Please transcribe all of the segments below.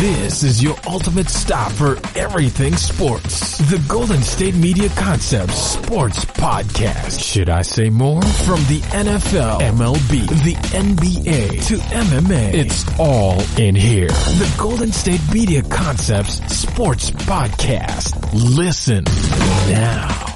This is your ultimate stop for everything sports. The Golden State Media Concepts Sports Podcast. Should I say more? From the NFL, MLB, the NBA to MMA, it's all in here. The Golden State Media Concepts Sports Podcast. Listen now.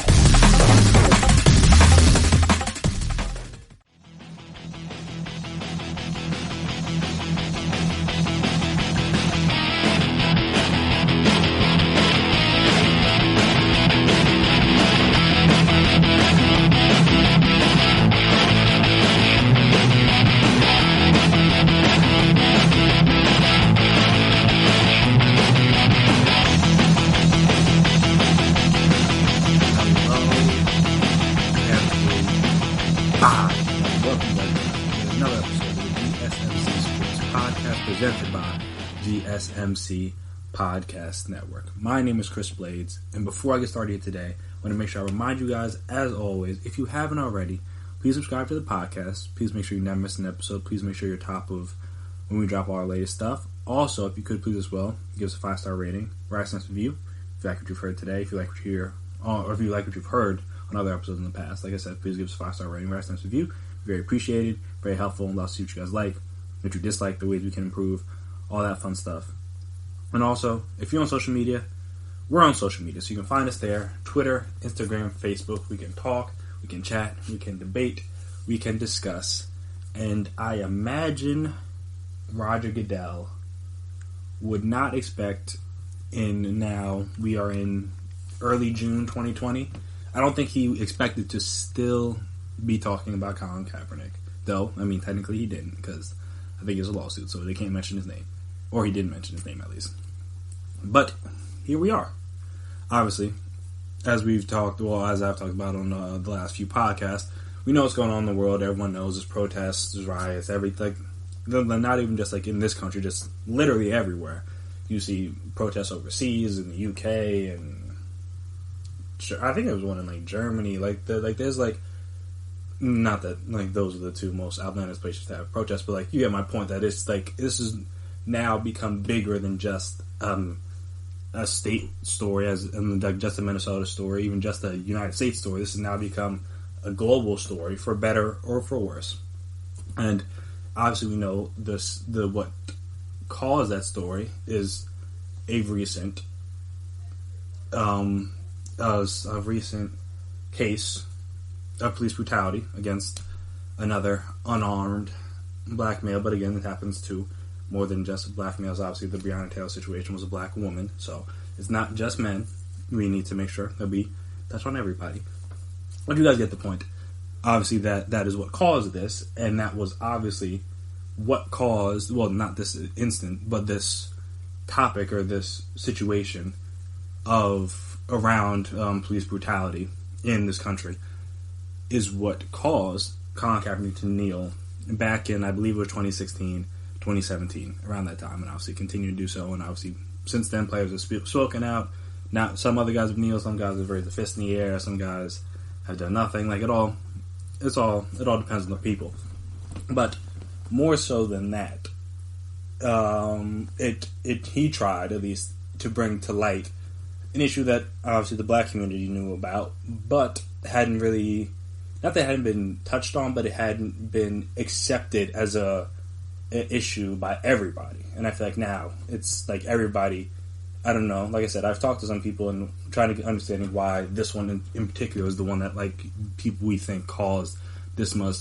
GSMC Podcast Network. My name is Chris Blades, and before I get started today, I want to make sure I remind you guys, as always, if you haven't already, please subscribe to the podcast. Please make sure you never miss an episode. Please make sure you're top of when we drop all our latest stuff. Also, if you could please as well, give us a 5-star rating, write us a nice review. If you like what you've heard today, if you like what you hear, or if you like what you've heard on other episodes in the past, like I said, please give us a 5-star rating, write us a nice review. Very appreciated, very helpful, and I'll see what you guys like, what you dislike, the ways we can improve, all that fun stuff. And also, if you're on social media, we're on social media, so you can find us there. Twitter, Instagram, Facebook. We can talk, we can chat, we can debate, we can discuss. And I imagine Roger Goodell would not expect, now we are in early June 2020, I don't think he expected to still be talking about Colin Kaepernick. Though, I mean, technically he didn't, because I think it was a lawsuit, so they can't mention his name. Or he didn't mention his name, at least. But here we are. Obviously, as we've talked, well, as I've talked about on the last few podcasts, we know what's going on in the world. Everyone knows there's protests, there's riots, everything. Not even just like in this country, just literally everywhere. You see protests overseas in the UK, and I think there was one in like Germany. There's like, not that like those are the two most outlandish places to have protests, but like you get my point that it's like this is now become bigger than just a state story, like just a Minnesota story, even just a United States story. This has now become a global story, for better or for worse. And obviously, we know what caused that story is a recent case of police brutality against another unarmed black male. But again, it happens to more than just black males. Obviously, the Breonna Taylor situation was a black woman, so it's not just men. We need to make sure that we touch on everybody. But you guys get the point. Obviously, that is what caused this, and that was obviously what caused, well, not this instant, but this topic or this situation around police brutality in this country is what caused Colin Kaepernick to kneel back in, I believe it was 2016, 2017, around that time, and obviously continue to do so. And obviously, since then, players have spoken out. Now, some other guys have kneeled, some guys have raised a fist in the air, some guys have done nothing. Like it all depends on the people. But more so than that, he tried at least to bring to light an issue that obviously the black community knew about, but hadn't really, not that it hadn't been touched on, but it hadn't been accepted as an issue by everybody. And I feel like now it's like everybody, I don't know, like I said, I've talked to some people and trying to get understanding why this one in particular is the one that like people we think caused this much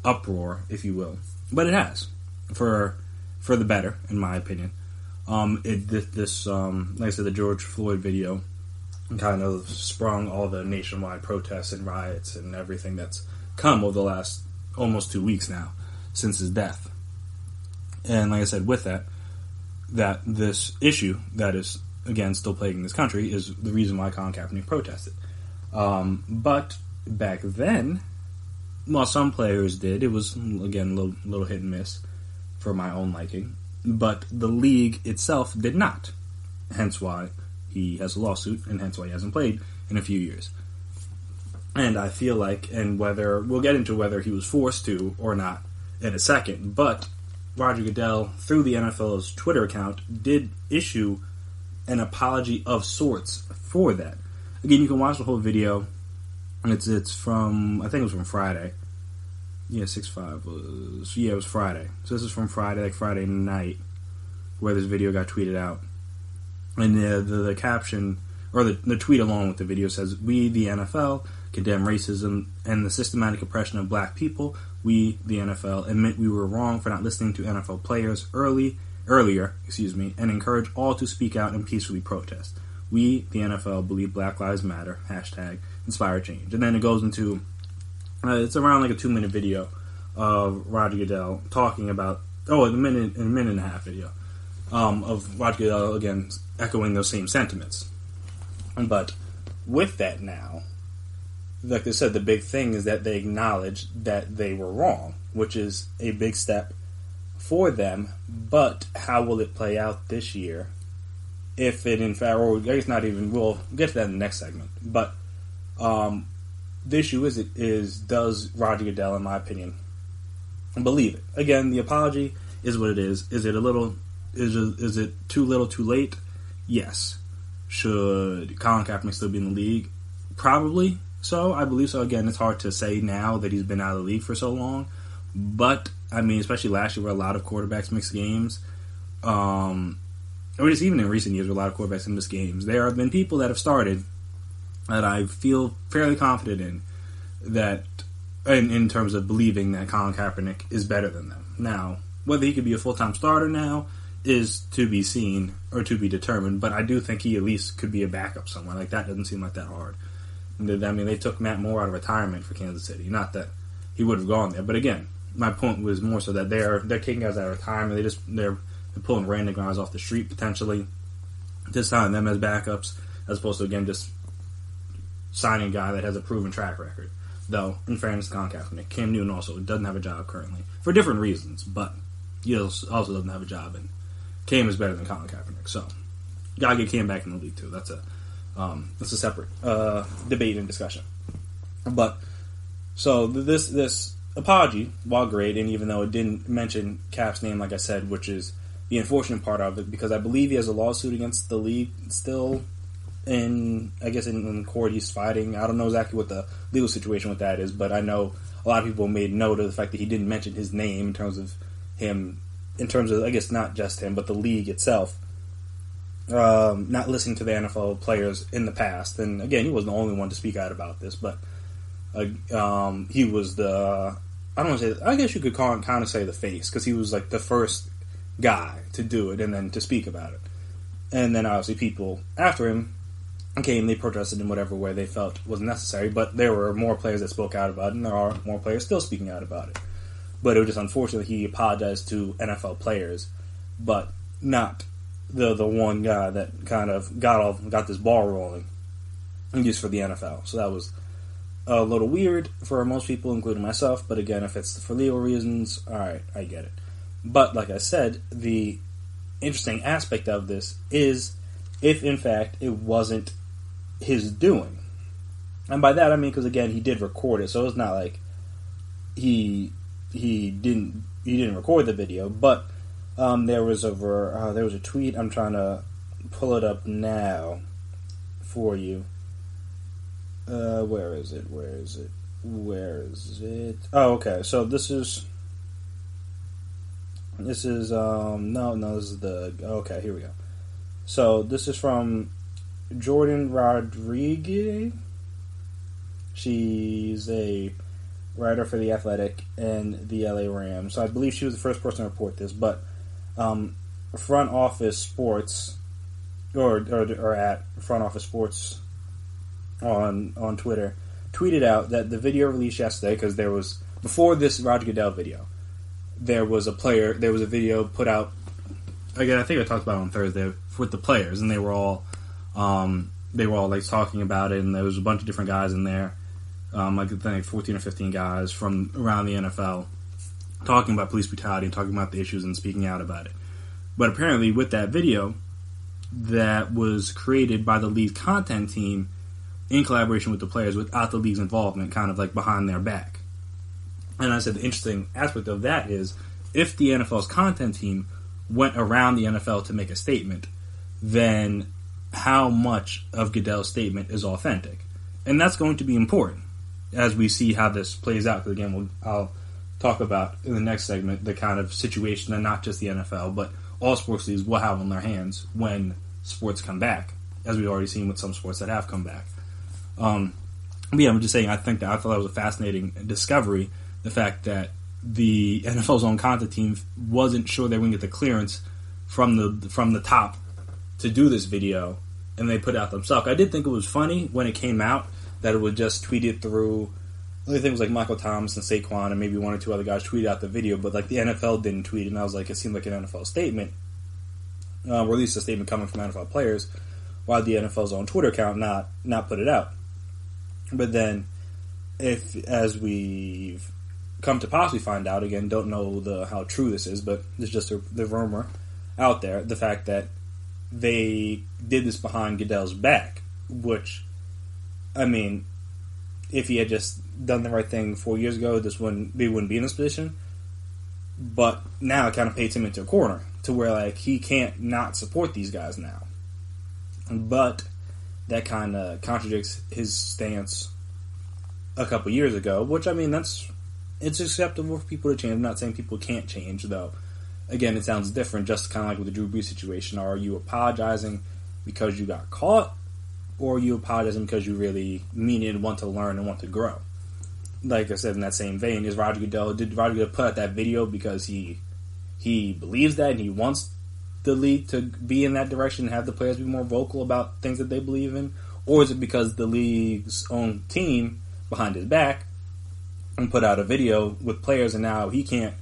uproar, if you will. But it has, for the better, in my opinion. Like I said, the George Floyd video kind of sprung all the nationwide protests and riots and everything that's come over the last almost 2 weeks now since his death. And like I said, with that this issue that is, again, still plaguing this country is the reason why Colin Kaepernick protested. But back then, while some players did, it was, again, a little hit and miss for my own liking. But the league itself did not. Hence why he has a lawsuit, and hence why he hasn't played in a few years. And I feel like, and whether, we'll get into whether he was forced to or not in a second, but Roger Goodell, through the NFL's Twitter account, did issue an apology of sorts for that. Again, you can watch the whole video. It's from, I think it was from Friday. Yeah, 6/5 was, yeah, it was Friday. So this is from Friday, like Friday night, where this video got tweeted out. And the caption, or the tweet along with the video says, "We, the NFL, condemn racism and the systematic oppression of black people. We, the NFL, admit we were wrong for not listening to NFL players earlier, and encourage all to speak out and peacefully protest. We, the NFL, believe Black Lives Matter, #inspire change." And then it goes into, it's around like a 2-minute video of Roger Goodell talking about, a minute and a half video, of Roger Goodell, again, echoing those same sentiments. But with that now, like I said, the big thing is that they acknowledge that they were wrong, which is a big step for them. But how will it play out this year? If it in fact, or I guess not even, we'll get to that in the next segment. But the issue is does Roger Goodell, in my opinion, believe it? Again, the apology is what it is. Is it is it too little, too late? Yes. Should Colin Kaepernick still be in the league? Probably so. I believe so. Again, it's hard to say now that he's been out of the league for so long. But, I mean, especially last year where a lot of quarterbacks missed games. Or just even in recent years where a lot of quarterbacks have missed games. There have been people that have started that I feel fairly confident in that, in terms of believing that Colin Kaepernick is better than them. Now, whether he could be a full-time starter now is to be seen or to be determined, but I do think he at least could be a backup somewhere. Like, that doesn't seem like that hard. I mean, they took Matt Moore out of retirement for Kansas City. Not that he would have gone there, but again, my point was more so that they're taking guys out of retirement. They're pulling random guys off the street potentially, just signing them as backups, as opposed to, again, just signing a guy that has a proven track record. Though, in fairness to Colin Kaepernick, Cam Newton also doesn't have a job currently for different reasons, but he also doesn't have a job, and Cam is better than Colin Kaepernick, so gotta get Cam back in the league too. That's a separate debate and discussion. But so this apology, while great, and even though it didn't mention Cap's name, like I said, which is the unfortunate part of it, because I believe he has a lawsuit against the league still in court. He's fighting. I don't know exactly what the legal situation with that is, but I know a lot of people made note of the fact that he didn't mention his name in terms of, I guess, not just him, but the league itself, not listening to the NFL players in the past. And again, he wasn't the only one to speak out about this, but he was the, I don't want to say, I guess you could kind of say the face, because he was like the first guy to do it and then to speak about it. And then obviously people after him came, they protested in whatever way they felt was necessary, but there were more players that spoke out about it, and there are more players still speaking out about it. But it was just unfortunate he apologized to NFL players, but not the one guy that kind of got this ball rolling just for the NFL. So that was a little weird for most people, including myself. But again, if it's for legal reasons, alright, I get it. But like I said, the interesting aspect of this is if in fact it wasn't his doing. And by that I mean, because again, he did record it, so it's not like he didn't record the video, but there was a tweet. I'm trying to pull it up now for you. Where is it? Oh, okay. So this is okay, here we go. So this is from Jordan Rodriguez. She's a writer for The Athletic and the LA Rams. So I believe she was the first person to report this, but Front Office Sports or at Front Office Sports on Twitter tweeted out that the video released yesterday, because there was, before this Roger Goodell video, there was a video put out, again, I think I talked about it on Thursday, with the players, and they were all like talking about it, and there was a bunch of different guys in there, I think 14 or 15 guys from around the NFL talking about police brutality and talking about the issues and speaking out about it. But apparently with that video that was created by the league's content team in collaboration with the players without the league's involvement, kind of like behind their back. And I said the interesting aspect of that is if the NFL's content team went around the NFL to make a statement, then how much of Goodell's statement is authentic? And that's going to be important as we see how this plays out. Because again, I'll talk about in the next segment the kind of situation that not just the NFL, but all sports leagues will have on their hands when sports come back, as we've already seen with some sports that have come back. But yeah, I'm just saying, I thought that was a fascinating discovery, the fact that the NFL's own content team wasn't sure they were going to get the clearance from the top to do this video, and they put it out themselves. I did think it was funny when it came out that it would just tweet it through. The only thing was like Michael Thomas and Saquon and maybe one or two other guys tweeted out the video, but like the NFL didn't tweet it, and I was like, it seemed like an NFL statement, or at least a statement coming from NFL players, while the NFL's own Twitter account not put it out. But then, as we've come to possibly find out, again, don't know how true this is, but it's just the rumor out there, the fact that they did this behind Goodell's back, which, I mean, if he had just done the right thing 4 years ago, we wouldn't be in this position. But now it kind of paints him into a corner to where like he can't not support these guys now. But that kind of contradicts his stance a couple years ago, which, I mean, it's acceptable for people to change. I'm not saying people can't change, though. Again, it sounds different, just kind of like with the Drew Brees situation. Are you apologizing because you got caught, or are you apologizing because you really mean it and want to learn and want to grow? Like I said, in that same vein, did Roger Goodell put out that video because he believes that and he wants the league to be in that direction and have the players be more vocal about things that they believe in? Or is it because the league's own team behind his back and put out a video with players, and now he can't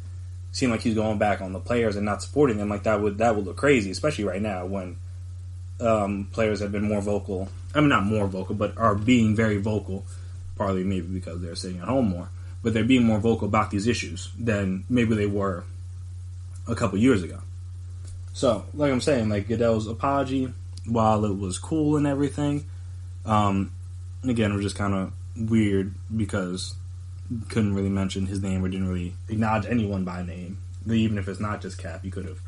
seem like he's going back on the players and not supporting them? Like that would look crazy, especially right now when players have been more vocal. I mean, not more vocal, but are being very vocal, partly maybe because they're sitting at home more, but they're being more vocal about these issues than maybe they were a couple years ago. So, like I'm saying, like Goodell's apology, while it was cool and everything, again, it was just kind of weird because couldn't really mention his name or didn't really acknowledge anyone by name. Even if it's not just Kaep, you could have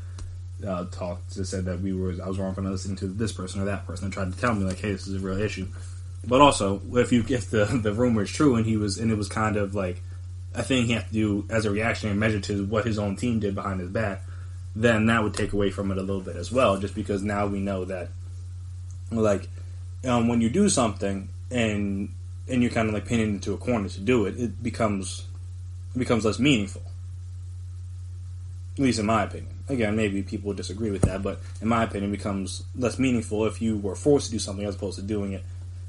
said that I was wrong for not listening to this person or that person, and tried to tell me like, hey, this is a real issue. But also, if the rumor is true and it was kind of like a thing he had to do as a reactionary measure to what his own team did behind his back, then that would take away from it a little bit as well. Just because now we know that, like, when you do something and you're kind of like pinning into a corner to do it, it becomes less meaningful. At least in my opinion. Again, maybe people would disagree with that, but in my opinion, it becomes less meaningful if you were forced to do something as opposed to doing it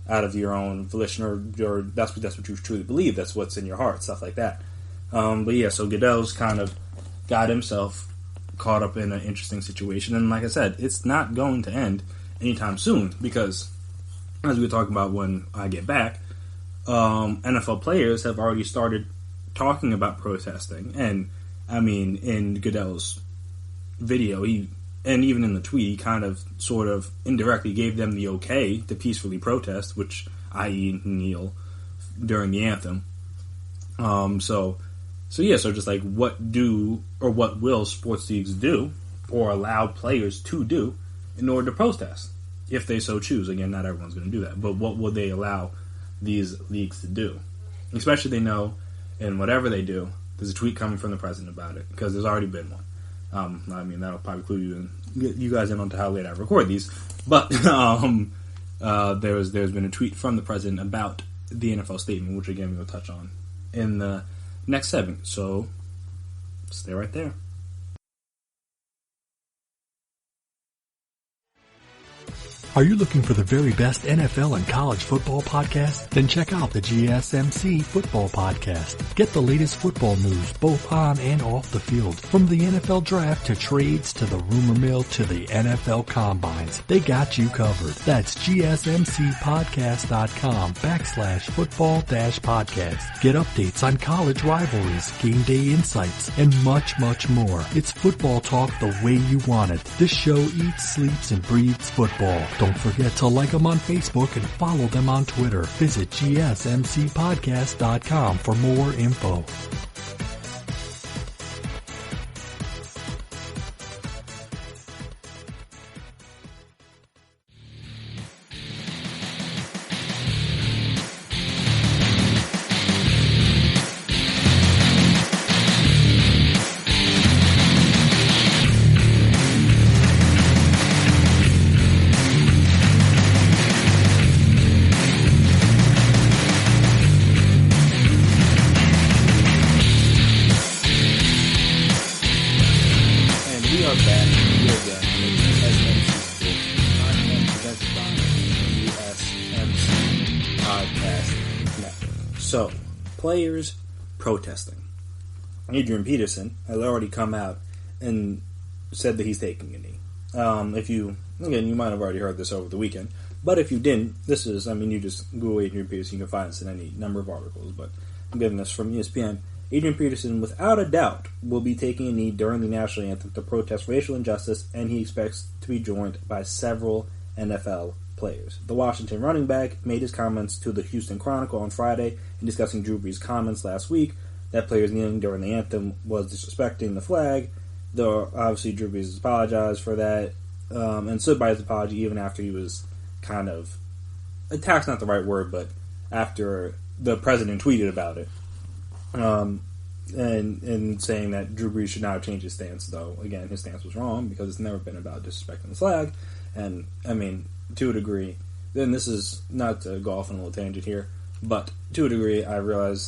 out of your own volition, or that's what you truly believe. That's what's in your heart, stuff like that. But yeah, so Goodell's kind of got himself caught up in an interesting situation, and like I said, it's not going to end anytime soon because, as we were talking about when I get back, NFL players have already started talking about protesting, and I mean, in Goodell's video, and even in the tweet, he kind of, sort of, indirectly gave them the okay to peacefully protest, which, i.e., kneel during the anthem. So just like, what will sports leagues do, or allow players to do, in order to protest, if they so choose? Again, not everyone's going to do that, but what would they allow these leagues to do? Especially they know, and whatever they do, there's a tweet coming from the president about it, because there's already been one. I mean, that'll probably clue you guys in on to how late I record these, but there's been a tweet from the president about the NFL statement, which again we'll touch on in the next segment. So stay right there. Are you looking for the very best NFL and college football podcast? Then check out the GSMC Football Podcast. Get the latest football news both on and off the field. From the NFL Draft to trades to the rumor mill to the NFL Combines. They got you covered. That's GSMCpodcast.com/football-podcast. Get updates on college rivalries, game day insights, and much, much more. It's football talk the way you want it. This show eats, sleeps, and breathes football. Don't forget to like them on Facebook and follow them on Twitter. Visit GSMCpodcast.com for more info. So, players protesting. Adrian Peterson has already come out and said that he's taking a knee. You might have already heard this over the weekend, but if you didn't, you just Google Adrian Peterson, you can find this in any number of articles, but I'm getting this from ESPN. Adrian Peterson, without a doubt, will be taking a knee during the national anthem to protest racial injustice, and he expects to be joined by several NFL players. The Washington running back made his comments to the Houston Chronicle on Friday in discussing Drew Brees' comments last week that players kneeling during the anthem was disrespecting the flag. Though obviously Drew Brees apologized for that and stood by his apology even after he was kind of attacked, not the right word, but after the president tweeted about it. And saying that Drew Brees should not have changed his stance, though, again, his stance was wrong because it's never been about disrespecting the flag. And, to a degree, then this is not to go off on a little tangent here, but to a degree, I believe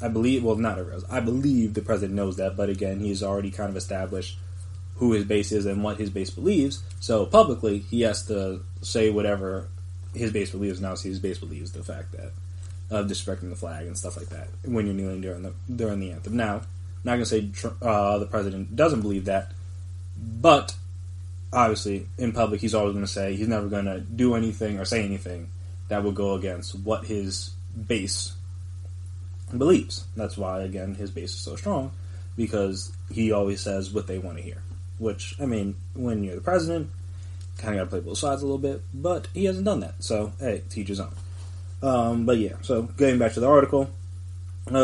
the president knows that, but again, he's already kind of established who his base is and what his base believes, so publicly, he has to say whatever his base believes, and obviously his base believes the fact that of disrespecting the flag and stuff like that when you're kneeling during the anthem. Now, I'm not going to say the president doesn't believe that, but obviously in public he's always going to say he's never going to do anything or say anything that will go against what his base believes. That's why, again, his base is so strong, because he always says what they want to hear. Which, when you're the president, kind of got to play both sides a little bit, but he hasn't done that. So, hey, teach his own. So getting back to the article,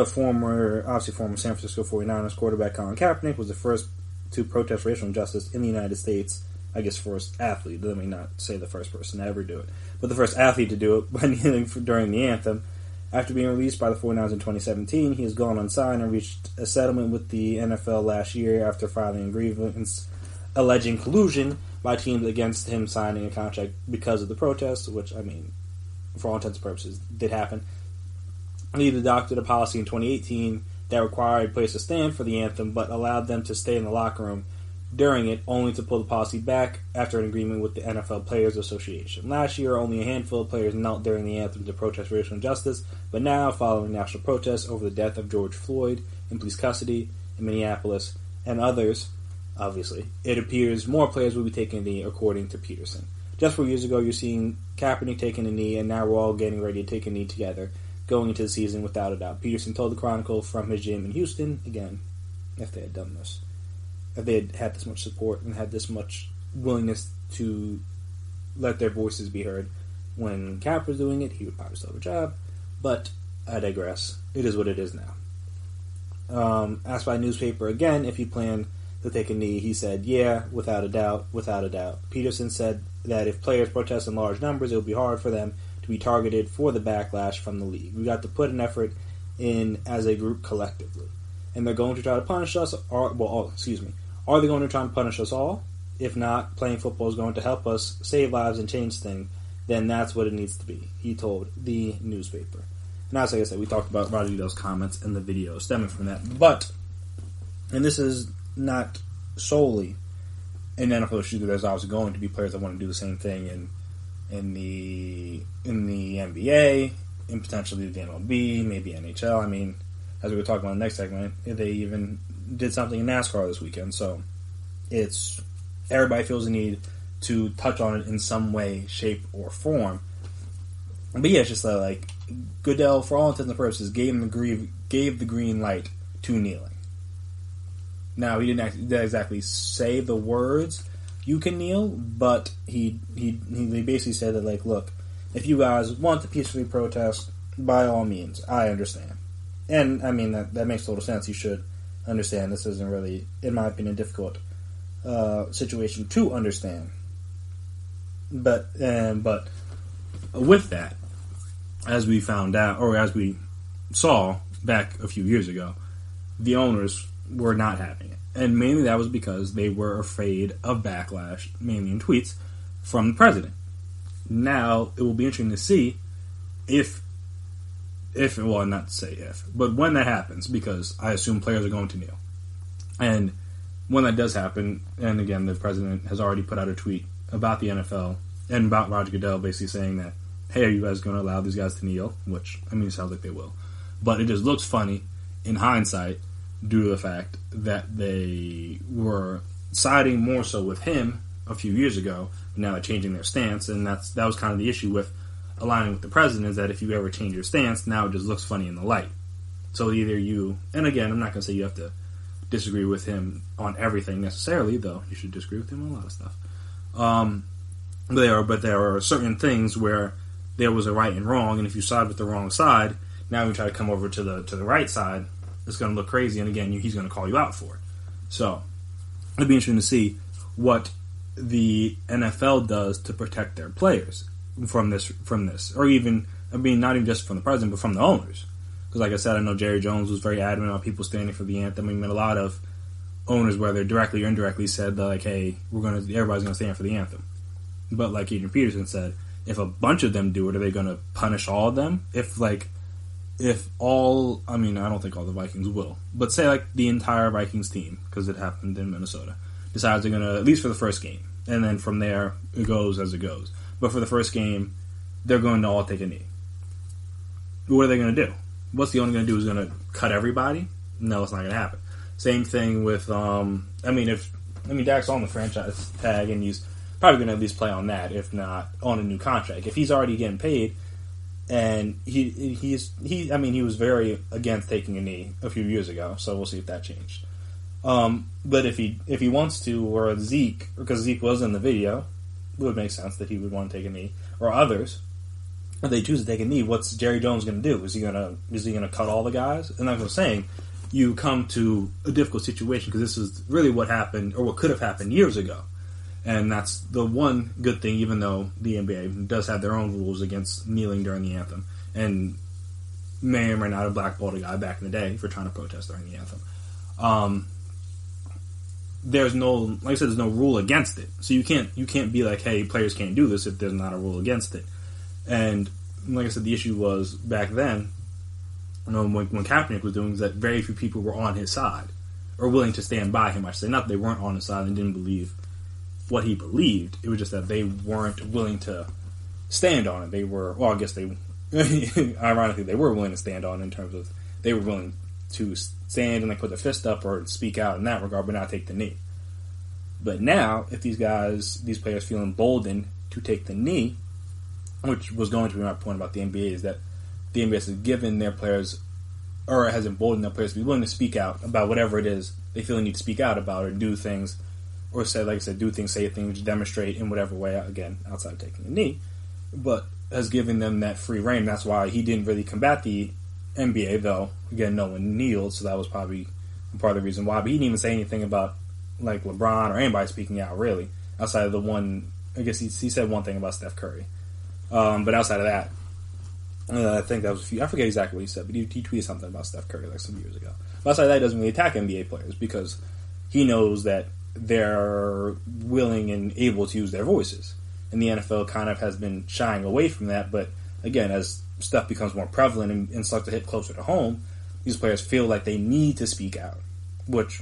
former San Francisco 49ers quarterback Colin Kaepernick was the first to protest racial injustice in the United States. I guess first athlete, let me not say the first person to ever do it, but the first athlete to do it by kneeling during the anthem. After being released by the 49ers in 2017, he has gone unsigned and reached a settlement with the NFL last year after filing a grievance alleging collusion by teams against him signing a contract because of the protests, which, for all intents and purposes, did happen. He adopted a policy in 2018 that required players to stand for the anthem, but allowed them to stay in the locker room during it, only to pull the policy back after an agreement with the NFL Players Association. Last year, only a handful of players knelt during the anthem to protest racial injustice, but now, following national protests over the death of George Floyd in police custody in Minneapolis and others, obviously, it appears more players will be taking a knee, according to Peterson. Just 4 years ago, you're seeing Kaepernick taking a knee, and now we're all getting ready to take a knee together, going into the season without a doubt. Peterson told the Chronicle from his gym in Houston, again, if they had done this, if they had this much support and had this much willingness to let their voices be heard when Kaep was doing it, he would probably still have a job, but I digress. It is what it is now. Asked by a newspaper again if he planned to take a knee, he said, yeah, without a doubt. Peterson said that if players protest in large numbers, it will be hard for them to be targeted for the backlash from the league. We got to put an effort in as a group collectively. And they're going to try to punish us, are they going to try and punish us all? If not, playing football is going to help us save lives and change things, then that's what it needs to be, he told the newspaper. Now, as like I said, we talked about Roger Goodell's comments in the video stemming from that, and this is not solely an NFL issue, there's obviously going to be players that want to do the same thing in the NBA, and potentially the MLB, maybe NHL. As we were talking about in the next segment, they even did something in NASCAR this weekend, so everybody feels the need to touch on it in some way, shape, or form. But yeah, it's just that, Goodell, for all intents and purposes, gave the green light to kneeling. Now, he didn't exactly say the words, you can kneel, but he basically said that, look, if you guys want to peacefully protest, by all means, I understand. And, that makes total sense. You should understand. This isn't really, in my opinion, a difficult situation to understand. But with that, as we found out, or as we saw back a few years ago, the owners were not having it. And mainly that was because they were afraid of backlash, mainly in tweets, from the president. Now, it will be interesting to see not to say if, but when that happens, because I assume players are going to kneel. And when that does happen, and again, the president has already put out a tweet about the NFL and about Roger Goodell, basically saying that hey, are you guys going to allow these guys to kneel? Which, I mean, it sounds like they will. But it just looks funny in hindsight due to the fact that they were siding more so with him a few years ago, but now they're changing their stance, and that was kind of the issue with aligning with the president, is that if you ever change your stance, now it just looks funny in the light. So either you, and again, I'm not going to say you have to disagree with him on everything necessarily, though you should disagree with him on a lot of stuff. But there are certain things where there was a right and wrong, and if you side with the wrong side, now you try to come over to the right side, it's going to look crazy, and again, he's going to call you out for it. So it'll be interesting to see what the NFL does to protect their players from this, or even, I mean, not even just from the president, but from the owners. Because, like I said, I know Jerry Jones was very adamant about people standing for the anthem. I mean, a lot of owners, whether directly or indirectly, said that, like, hey, everybody's going to stand for the anthem. But like Adrian Peterson said, if a bunch of them do it, are they going to punish all of them? If all, I mean, I don't think all the Vikings will, but say like the entire Vikings team, because it happened in Minnesota, decides they're going to, at least for the first game, and then from there, it goes as it goes. But for the first game, they're going to all take a knee. What are they going to do? What's the owner going to do? Is going to cut everybody? No, it's not going to happen. Same thing with, Dak's on the franchise tag, and he's probably going to at least play on that, if not on a new contract. If he's already getting paid, and he was very against taking a knee a few years ago, so we'll see if that changed. But if he wants to, or Zeke, because Zeke was in the video, it would make sense that he would want to take a knee, or others. If they choose to take a knee, what's Jerry Jones going to do? Is he going to cut all the guys? And like I was saying, you come to a difficult situation because this is really what happened, or what could have happened years ago. And that's the one good thing, even though the NBA does have their own rules against kneeling during the anthem, and may or may not have blackballed a guy back in the day for trying to protest during the anthem. There's no, like I said, there's no rule against it. So you can't be like, hey, players can't do this if there's not a rule against it. And like I said, the issue was back then, when Kaepernick was doing, is that very few people were on his side, or willing to stand by him, I should say. Not that they weren't on his side and didn't believe what he believed. It was just that they weren't willing to stand on it. They were, well, I guess they, ironically, they were willing to stand on it in terms of they were willing to stand and like put their fist up or speak out in that regard, but not take the knee. But now, if these players feel emboldened to take the knee, which was going to be my point about the NBA, is that the NBA has given their players, or has emboldened their players to be willing to speak out about whatever it is they feel they need to speak out about, or do things, or say, like I said, do things, say things, demonstrate in whatever way, again, outside of taking a knee, but has given them that free reign. That's why he didn't really combat the NBA, though, again, no one kneeled, so that was probably part of the reason why. But he didn't even say anything about, like, LeBron or anybody speaking out, really, outside of the one, I guess he said one thing about Steph Curry. But outside of that, I think that was a few, I forget exactly what he said, but he tweeted something about Steph Curry like some years ago. But outside of that, he doesn't really attack NBA players because he knows that they're willing and able to use their voices. And the NFL kind of has been shying away from that, but again, as stuff becomes more prevalent and starts to hit closer to home, these players feel like they need to speak out, which,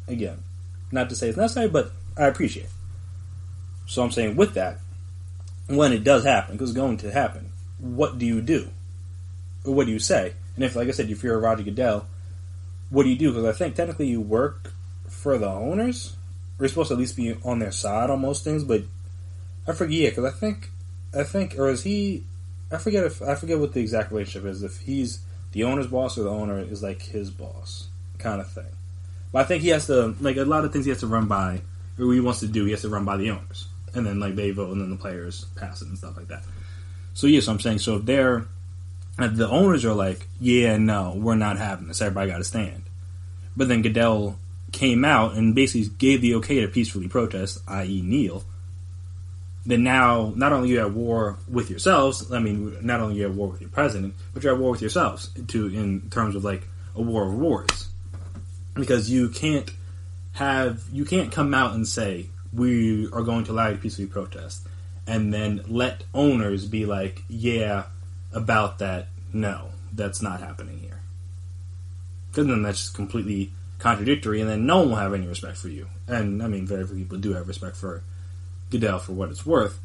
again, not to say it's necessary, but I appreciate. So I'm saying with that, when it does happen, because it's going to happen, what do you do? Or what do you say? And if, like I said, if you're Roger Goodell, what do you do? Because I think technically you work for the owners. Or you're supposed to at least be on their side on most things, but I forget, because I think, or is he, I forget what the exact relationship is, if he's the owner's boss or the owner is like his boss, kind of thing. But I think he has to, like, a lot of things he has to run by, or what he wants to do, he has to run by the owners. And then, like, they vote, and then the players pass it and stuff like that. So, yeah, so I'm saying, so if the owners are like, yeah, no, we're not having this, everybody got to stand. But then Goodell came out and basically gave the okay to peacefully protest, i.e. kneel, then now, not only are you at war with yourselves, I mean, not only are you at war with your president, but you're at war with yourselves, in terms of, like, a war of wars. Because you can't come out and say, we are going to allow you to peacefully protest, and then let owners be like, yeah, about that, no, that's not happening here. Because then that's just completely contradictory, and then no one will have any respect for you. And, I mean, very few people do have respect for Goodell for what it's worth,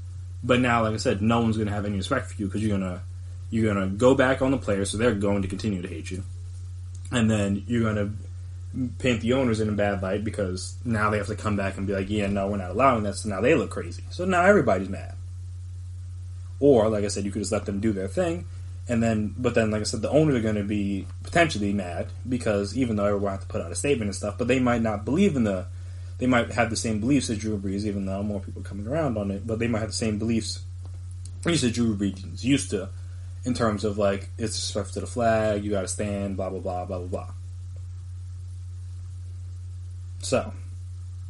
But now, like I said, no one's going to have any respect for you because you're gonna go back on the players, so they're going to continue to hate you, and then you're going to paint the owners in a bad light because now they have to come back and be like, yeah, no, we're not allowing that, so now they look crazy. So now everybody's mad. Or, like I said, you could just let them do their thing, but then, like I said, the owners are going to be potentially mad because even though everyone has to put out a statement and stuff, but they might not believe they might have the same beliefs as Drew Brees, even though more people are coming around on it, but they might have the same beliefs at least Drew Brees used to, in terms of, like, it's disrespect to the flag, you got to stand, blah, blah, blah, blah, blah, blah. So,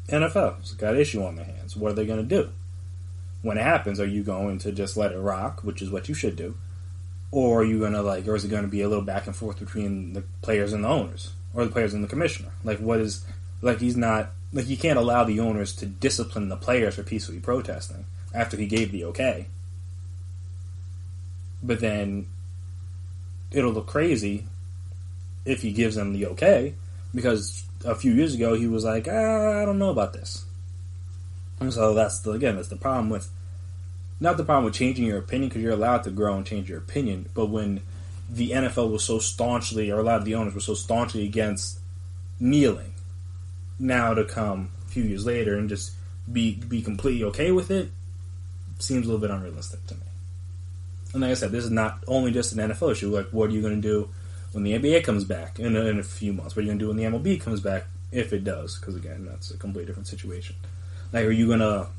NFL's got an issue on their hands. What are they going to do? When it happens, are you going to just let it rock, which is what you should do? Or are you going to, or is it going to be a little back and forth between the players and the owners? Or the players and the commissioner? You can't allow the owners to discipline the players for peacefully protesting after he gave the okay. But then, it'll look crazy if he gives them the okay, because a few years ago, he was like, I don't know about this. And so that's the problem with, not the problem with changing your opinion, because you're allowed to grow and change your opinion, but when the NFL was so staunchly, or a lot of the owners were so staunchly against kneeling, now to come a few years later and just be completely okay with it, seems a little bit unrealistic to me. And like I said, this is not only just an NFL issue, like what are you going to do when the NBA comes back in a few months? What are you going to do when the MLB comes back, if it does? Because, again, that's a completely different situation. Like, are you going to...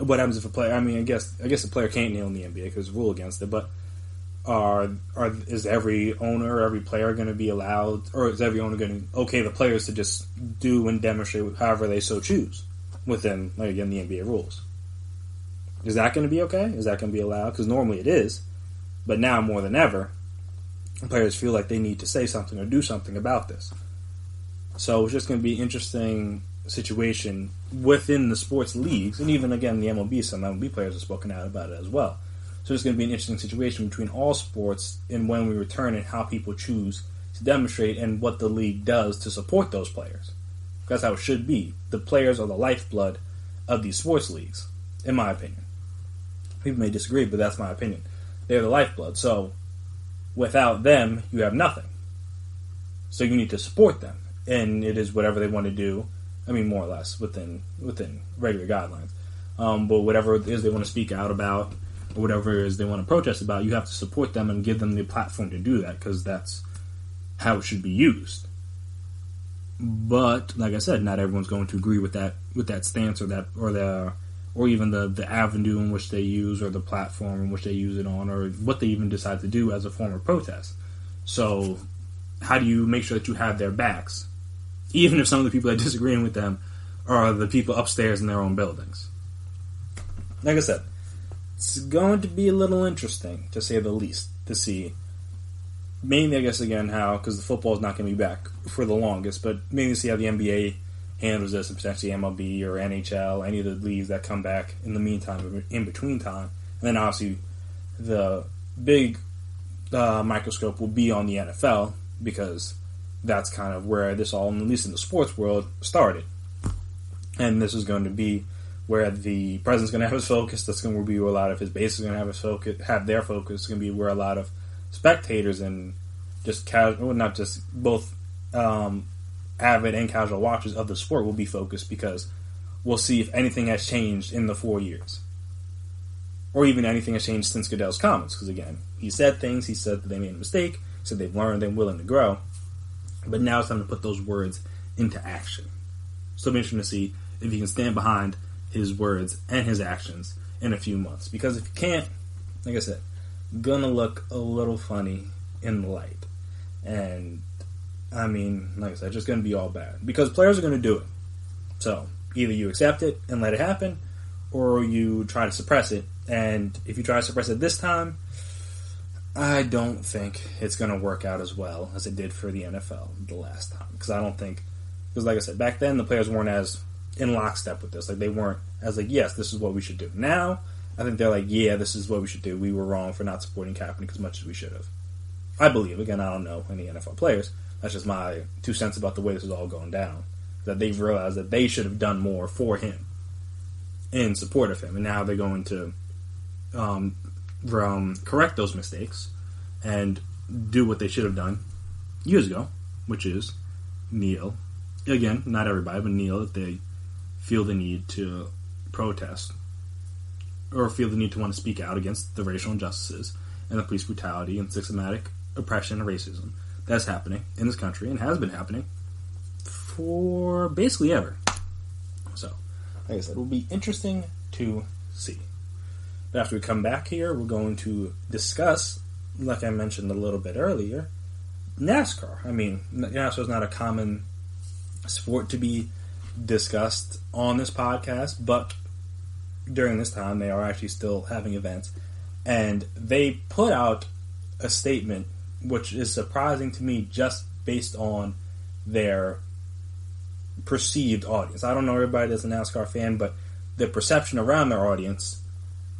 What happens if a player... I mean, I guess a player can't kneel in the NBA because there's a rule against it, but is every owner or every player going to be allowed... Or is every owner going to okay the players to just do and demonstrate however they so choose within, like, again, the NBA rules? Is that going to be okay? Is that going to be allowed? Because normally it is, but now more than ever... players feel like they need to say something or do something about this. So it's just going to be an interesting situation within the sports leagues, and even, again, the MLB, some MLB players have spoken out about it as well. So it's going to be an interesting situation between all sports and when we return and how people choose to demonstrate and what the league does to support those players. That's how it should be. The players are the lifeblood of these sports leagues, in my opinion. People may disagree, but that's my opinion. They're the lifeblood. So without them, you have nothing. So you need to support them. And it is whatever they want to do. I mean, more or less, within regular guidelines. But whatever it is they want to speak out about, or whatever it is they want to protest about, you have to support them and give them the platform to do that, because that's how it should be used. But, like I said, not everyone's going to agree with that stance or even the avenue in which they use, or the platform in which they use it on, or what they even decide to do as a form of protest. So, how do you make sure that you have their backs, even if some of the people that are disagreeing with them are the people upstairs in their own buildings? Like I said, it's going to be a little interesting, to say the least, to see, mainly, I guess, again, how, because the football is not going to be back for the longest, but mainly see how the NBA handles this, and potentially MLB or NHL, any of the leagues that come back in the meantime, in between time. And then obviously the big microscope will be on the NFL, because that's kind of where this all, at least in the sports world, started. And this is going to be where the president's going to have his focus. That's going to be where a lot of his base is going to have his focus, have their focus. It's going to be where a lot of spectators and just casual, well, not just both avid and casual watchers of the sport will be focused, because we'll see if anything has changed in the 4 years, or even anything has changed since Goodell's comments. Because again, he said things. He said that they made a mistake. He said they've learned. They're willing to grow. But now it's time to put those words into action. So it'll be interesting to see if he can stand behind his words and his actions in a few months. Because if you can't, like I said, gonna look a little funny in the light. And I mean, like I said, it's just gonna be all bad. Because players are gonna do it. So either you accept it and let it happen, or you try to suppress it. And if you try to suppress it this time, I don't think it's going to work out as well as it did for the NFL the last time. Because I don't think... Because like I said, back then the players weren't as in lockstep with this. Like, they weren't as like, yes, this is what we should do. Now, I think they're like, yeah, this is what we should do. We were wrong for not supporting Kaepernick as much as we should have. I believe. Again, I don't know any NFL players. That's just my 2 cents about the way this is all going down. That they've realized that they should have done more for him in support of him. And now they're going to correct those mistakes and do what they should have done years ago, which is kneel. Again, not everybody, but kneel if they feel the need to protest or feel the need to want to speak out against the racial injustices and the police brutality and systematic oppression and racism that's happening in this country and has been happening for basically ever. So, like I said, it will be interesting to see. But after we come back here, we're going to discuss, like I mentioned a little bit earlier, NASCAR. I mean, NASCAR is not a common sport to be discussed on this podcast, but during this time, they are actually still having events. And they put out a statement, which is surprising to me just based on their perceived audience. I don't know everybody that's a NASCAR fan, but the perception around their audience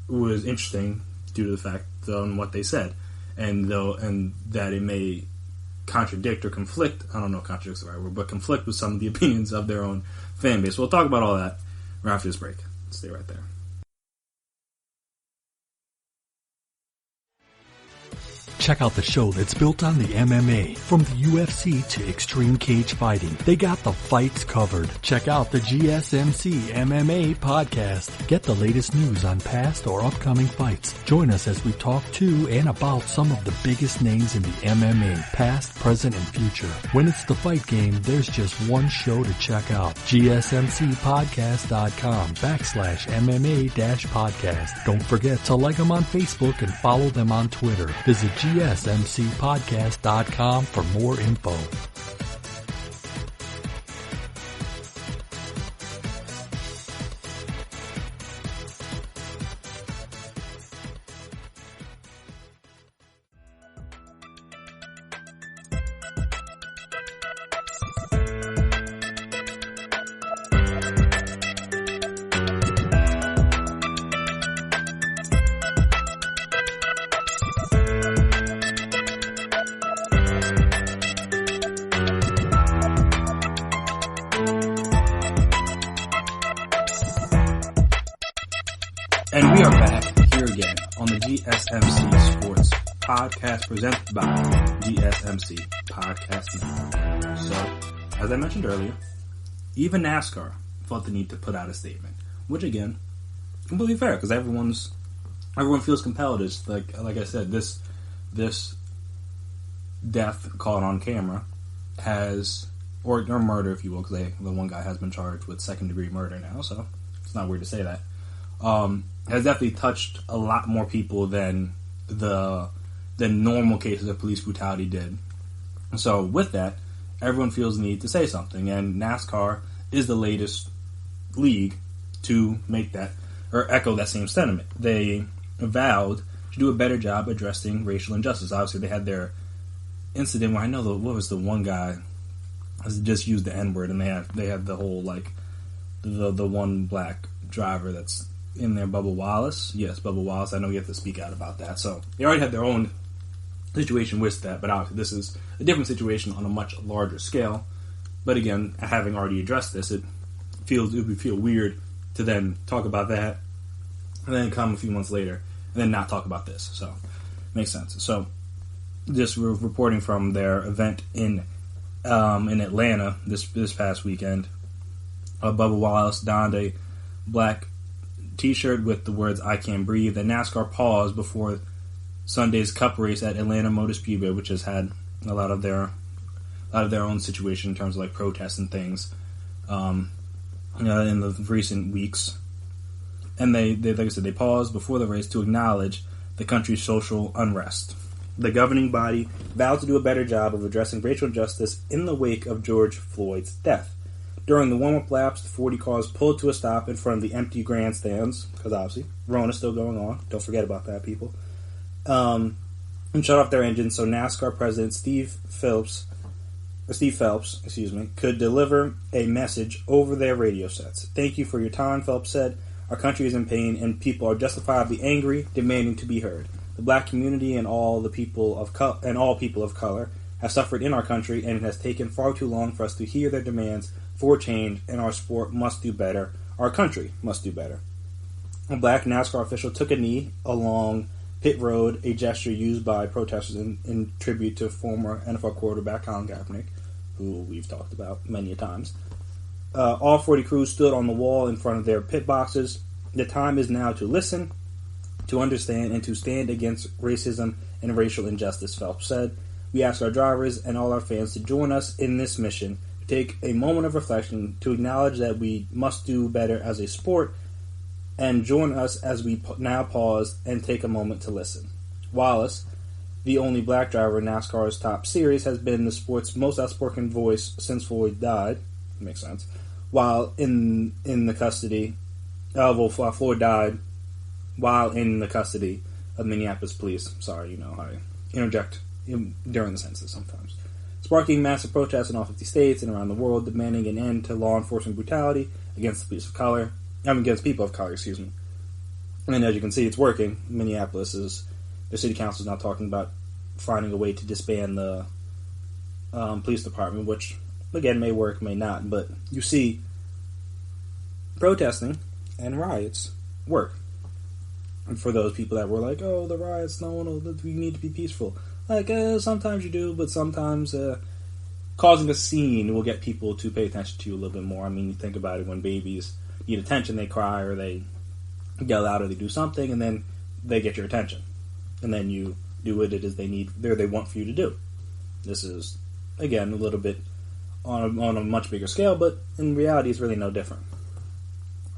was interesting due to the fact on what they said, and that it may contradict or conflict. I don't know if contradict is the right word, but conflict with some of the opinions of their own fan base. We'll talk about all that right after this break. Stay right there. Check out the show that's built on the MMA. From the UFC to extreme cage fighting, they got the fights covered. Check out the GSMC MMA podcast. Get the latest news on past or upcoming fights. Join us as we talk to and about some of the biggest names in the MMA, past, present, and future. When it's the fight game, there's just one show to check out. GSMCpodcast.com/MMA-podcast. Don't forget to like them on Facebook and follow them on Twitter. Visit GSMCpodcast.com for more info. And we are back here again on the GSMC Sports Podcast presented by GSMC Podcast Network. So, as I mentioned earlier, even NASCAR felt the need to put out a statement, which again, completely fair because everyone feels compelled. It's like I said, this death caught on camera has, or murder, if you will, because the one guy has been charged with second-degree murder now, so it's not weird to say that. Has definitely touched a lot more people than the normal cases of police brutality did. So with that, everyone feels the need to say something, and NASCAR is the latest league to make that, or echo that same sentiment. They vowed to do a better job addressing racial injustice. Obviously, they had their incident where I know what was the one guy just used the N-word, and they had the whole the one black driver that's in there, Bubba Wallace. Yes, Bubba Wallace. I know you have to speak out about that. So they already had their own situation with that, but obviously this is a different situation on a much larger scale. But again, having already addressed this, it would feel weird to then talk about that and then come a few months later and then not talk about this. So makes sense. So just reporting from their event in Atlanta this past weekend. Bubba Wallace donned a black T-shirt with the words "I Can't Breathe." The NASCAR paused before Sunday's Cup race at Atlanta Motor Speedway, which has had a lot of their own situation in terms of like protests and things in the recent weeks. And they like I said, they paused before the race to acknowledge the country's social unrest. The governing body vowed to do a better job of addressing racial injustice in the wake of George Floyd's death. During the warm-up laps, the 40 cars pulled to a stop in front of the empty grandstands, because obviously, Rona's still going on. Don't forget about that, people. And shut off their engines so NASCAR President Steve Phelps, could deliver a message over their radio sets. "Thank you for your time," Phelps said. "Our country is in pain, and people are justifiably angry, demanding to be heard. The black community and all people of color have suffered in our country, and it has taken far too long for us to hear their demands for change, and our sport must do better. Our country must do better." A black NASCAR official took a knee along pit road, a gesture used by protesters in tribute to former NFL quarterback Colin Kaepernick, who we've talked about many times. All 40 crews stood on the wall in front of their pit boxes. The time is now to listen, to understand, and to stand against racism and racial injustice, Phelps said. We ask our drivers and all our fans to join us in this mission, to take a moment of reflection, to acknowledge that we must do better as a sport, and join us as we now pause and take a moment to listen. Wallace, the only black driver in NASCAR's top series, has been the sport's most outspoken voice since Floyd died. Makes sense. While in the custody, Floyd died while in the custody of Minneapolis police. Sorry, you know how I interject during the sentences sometimes. Sparking massive protests in all 50 states and around the world, demanding an end to law enforcement brutality against against people of color, excuse me. And as you can see, it's working. The city council is now talking about finding a way to disband the police department, which, again, may work, may not. But you see, protesting and riots work. And for those people that were like, oh, the riots, we need to be peaceful. Like, sometimes you do, but sometimes causing a scene will get people to pay attention to you a little bit more. I mean, you think about it, when babies need attention, they cry or they yell out or they do something, and then they get your attention. And then you do what it is they want for you to do. This is, again, a little bit on a much bigger scale, but in reality, it's really no different.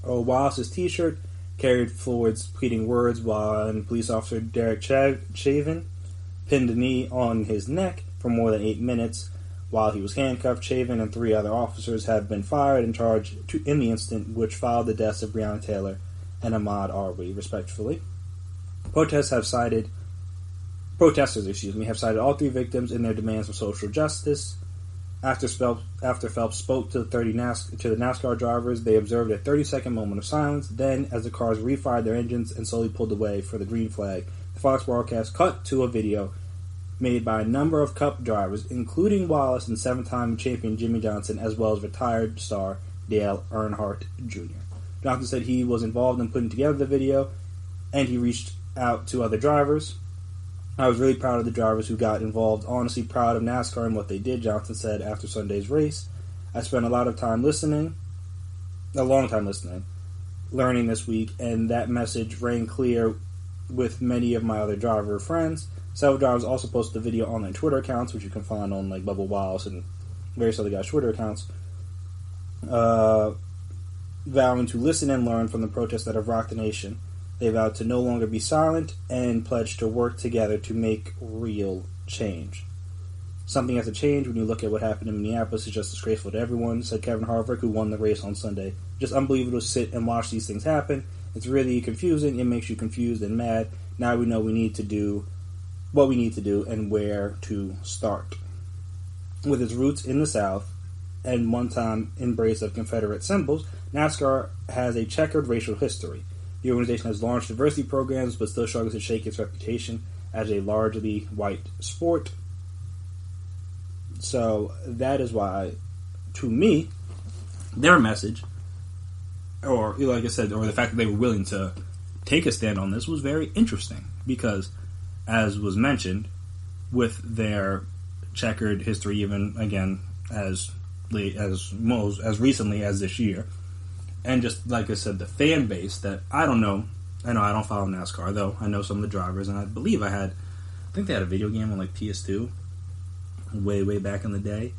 Wallace's t-shirt carried Floyd's pleading words, while police officer Derek Chauvin pinned a knee on his neck for more than 8 minutes while he was handcuffed. Chauvin and 3 other officers have been fired and charged in the incident which followed the deaths of Breonna Taylor and Ahmaud Arbery, respectively. Protesters have cited all 3 victims in their demands for social justice. After Phelps spoke to the NASCAR drivers, they observed a 30-second moment of silence. Then, as the cars refired their engines and slowly pulled away for the green flag, the Fox broadcast cut to a video made by a number of Cup drivers, including Wallace and 7-time champion Jimmy Johnson, as well as retired star Dale Earnhardt Jr. Johnson said he was involved in putting together the video, and he reached out to other drivers. I was really proud of the drivers who got involved. Honestly proud of NASCAR and what they did, Johnson said after Sunday's race. I spent a long time listening, learning this week, and that message rang clear with many of my other driver friends. Several drivers also posted the video on their Twitter accounts, which you can find on like Bubba Wallace and various other guys' Twitter accounts, vowing to listen and learn from the protests that have rocked the nation. They vowed to no longer be silent and pledged to work together to make real change. Something has to change when you look at what happened in Minneapolis. It's just disgraceful to everyone, said Kevin Harvick, who won the race on Sunday. Just unbelievable to sit and watch these things happen. It's really confusing. It makes you confused and mad. Now we know we need to do what we need to do and where to start. With its roots in the South and one-time embrace of Confederate symbols, NASCAR has a checkered racial history. The organization has launched diversity programs, but still struggles to shake its reputation as a largely white sport. So that is why, to me, their message, or like I said, or the fact that they were willing to take a stand on this was very interesting. Because, as was mentioned, with their checkered history, even again as recently as this year. And just, like I said, the fan base that, I don't know, I don't follow NASCAR, though. I know some of the drivers, and I believe I think they had a video game on, like, PS2, way back in the day,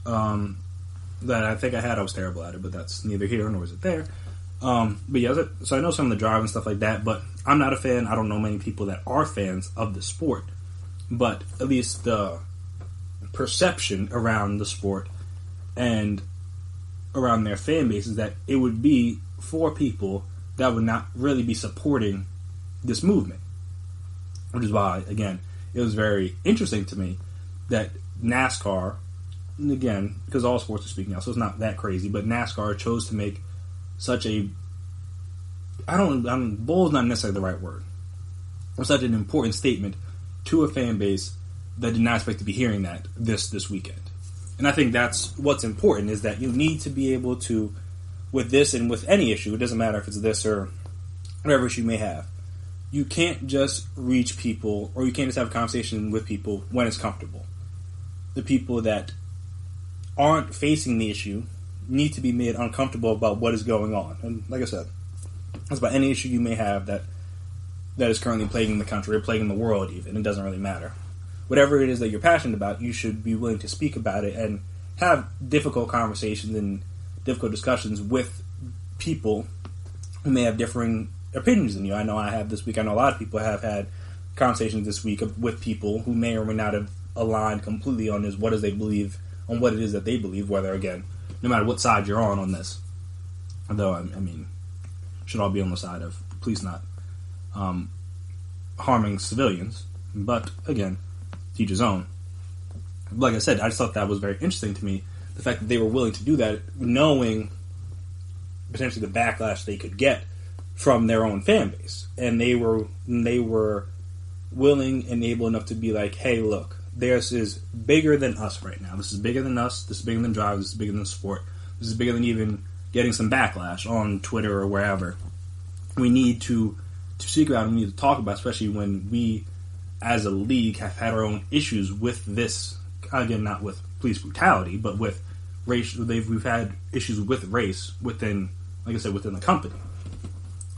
that I think I was terrible at it, but that's neither here nor is it there. But yeah, so I know some of the drivers and stuff like that, but I'm not a fan. I don't know many people that are fans of the sport, but at least the perception around the sport and around their fan base is that it would be for people that would not really be supporting this movement. Which is why, again, it was very interesting to me that NASCAR, again, because all sports are speaking out, so it's not that crazy, but NASCAR chose to make such a, bold is not necessarily the right word, or such an important statement to a fan base that did not expect to be hearing that this weekend. And I think that's what's important, is that you need to be able to, with this and with any issue, it doesn't matter if it's this or whatever issue you may have. You can't just reach people, or you can't just have a conversation with people when it's comfortable. The people that aren't facing the issue need to be made uncomfortable about what is going on. And like I said, that's about any issue you may have that is currently plaguing the country or plaguing the world even. It doesn't really matter. Whatever it is that you're passionate about, you should be willing to speak about it and have difficult conversations and difficult discussions with people who may have differing opinions than you. I know I have this week. I know a lot of people have had conversations this week with people who may or may not have aligned completely on what it is that they believe, whether, again, no matter what side you're on this. Although, I mean, should all be on the side of police not harming civilians. But, again, to each his own. Like I said, I just thought that was very interesting to me. The fact that they were willing to do that, knowing potentially the backlash they could get from their own fan base. And they were willing and able enough to be like, hey, look, this is bigger than us right now. This is bigger than us. This is bigger than drivers. This is bigger than sport. This is bigger than even getting some backlash on Twitter or wherever. We need to speak about it. We need to talk about it, especially when we, as a league, have had our own issues with this. Again, not with police brutality, but with race. We've had issues with race within, like I said, within the company.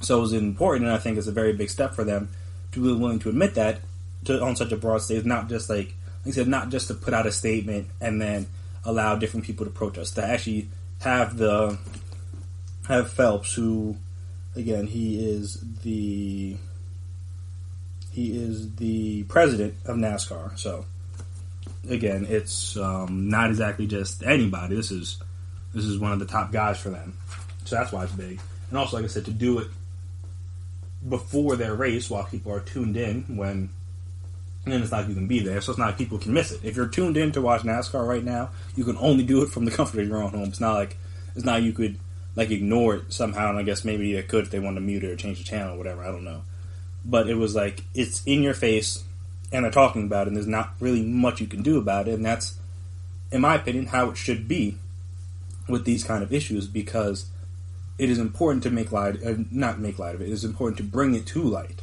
So it was important, and I think it's a very big step for them to be willing to admit that on such a broad stage, not just like I said, not just to put out a statement and then allow different people to protest. To actually have Phelps, who, again, he is the president of NASCAR. So again, it's not exactly just anybody. This is one of the top guys for them. So that's why it's big. And also, like I said, to do it before their race while people are tuned in, and it's not like you can be there, so it's not like people can miss it. If you're tuned in to watch NASCAR right now, you can only do it from the comfort of your own home. It's not you could like ignore it somehow, and I guess maybe they could if they wanted to mute it or change the channel or whatever, I don't know. But it was like, it's in your face, and they're talking about it, and there's not really much you can do about it, and that's, in my opinion, how it should be with these kind of issues, because it is important to not make light of it. It is important to bring it to light.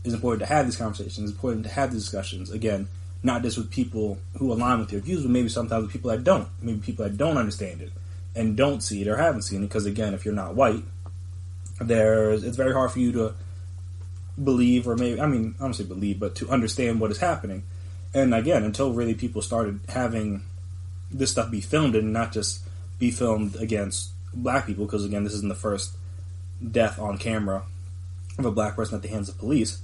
It is important to have these conversations. It's important to have these discussions. Again, not just with people who align with your views, but maybe sometimes with people that don't. Maybe people that don't understand it and don't see it or haven't seen it. Because again, if you're not white, it's very hard for you to believe, or maybe, I don't say believe, but to understand what is happening. And again, until really people started having this stuff be filmed and not just be filmed against black people, because again, this isn't the first death on camera of a black person at the hands of police.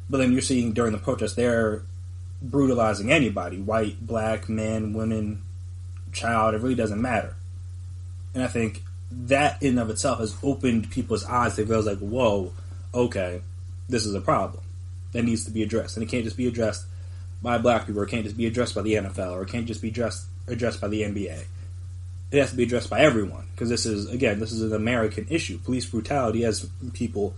But then you're seeing during the protest, they're brutalizing anybody, white, black, man, women, child, it really doesn't matter. And I think that in and of itself has opened people's eyes. They realize like, whoa, okay, this is a problem that needs to be addressed. And it can't just be addressed by black people, or it can't just be addressed by the NFL, or it can't just be addressed by the NBA. It has to be addressed by everyone, because this is an American issue. Police brutality, as people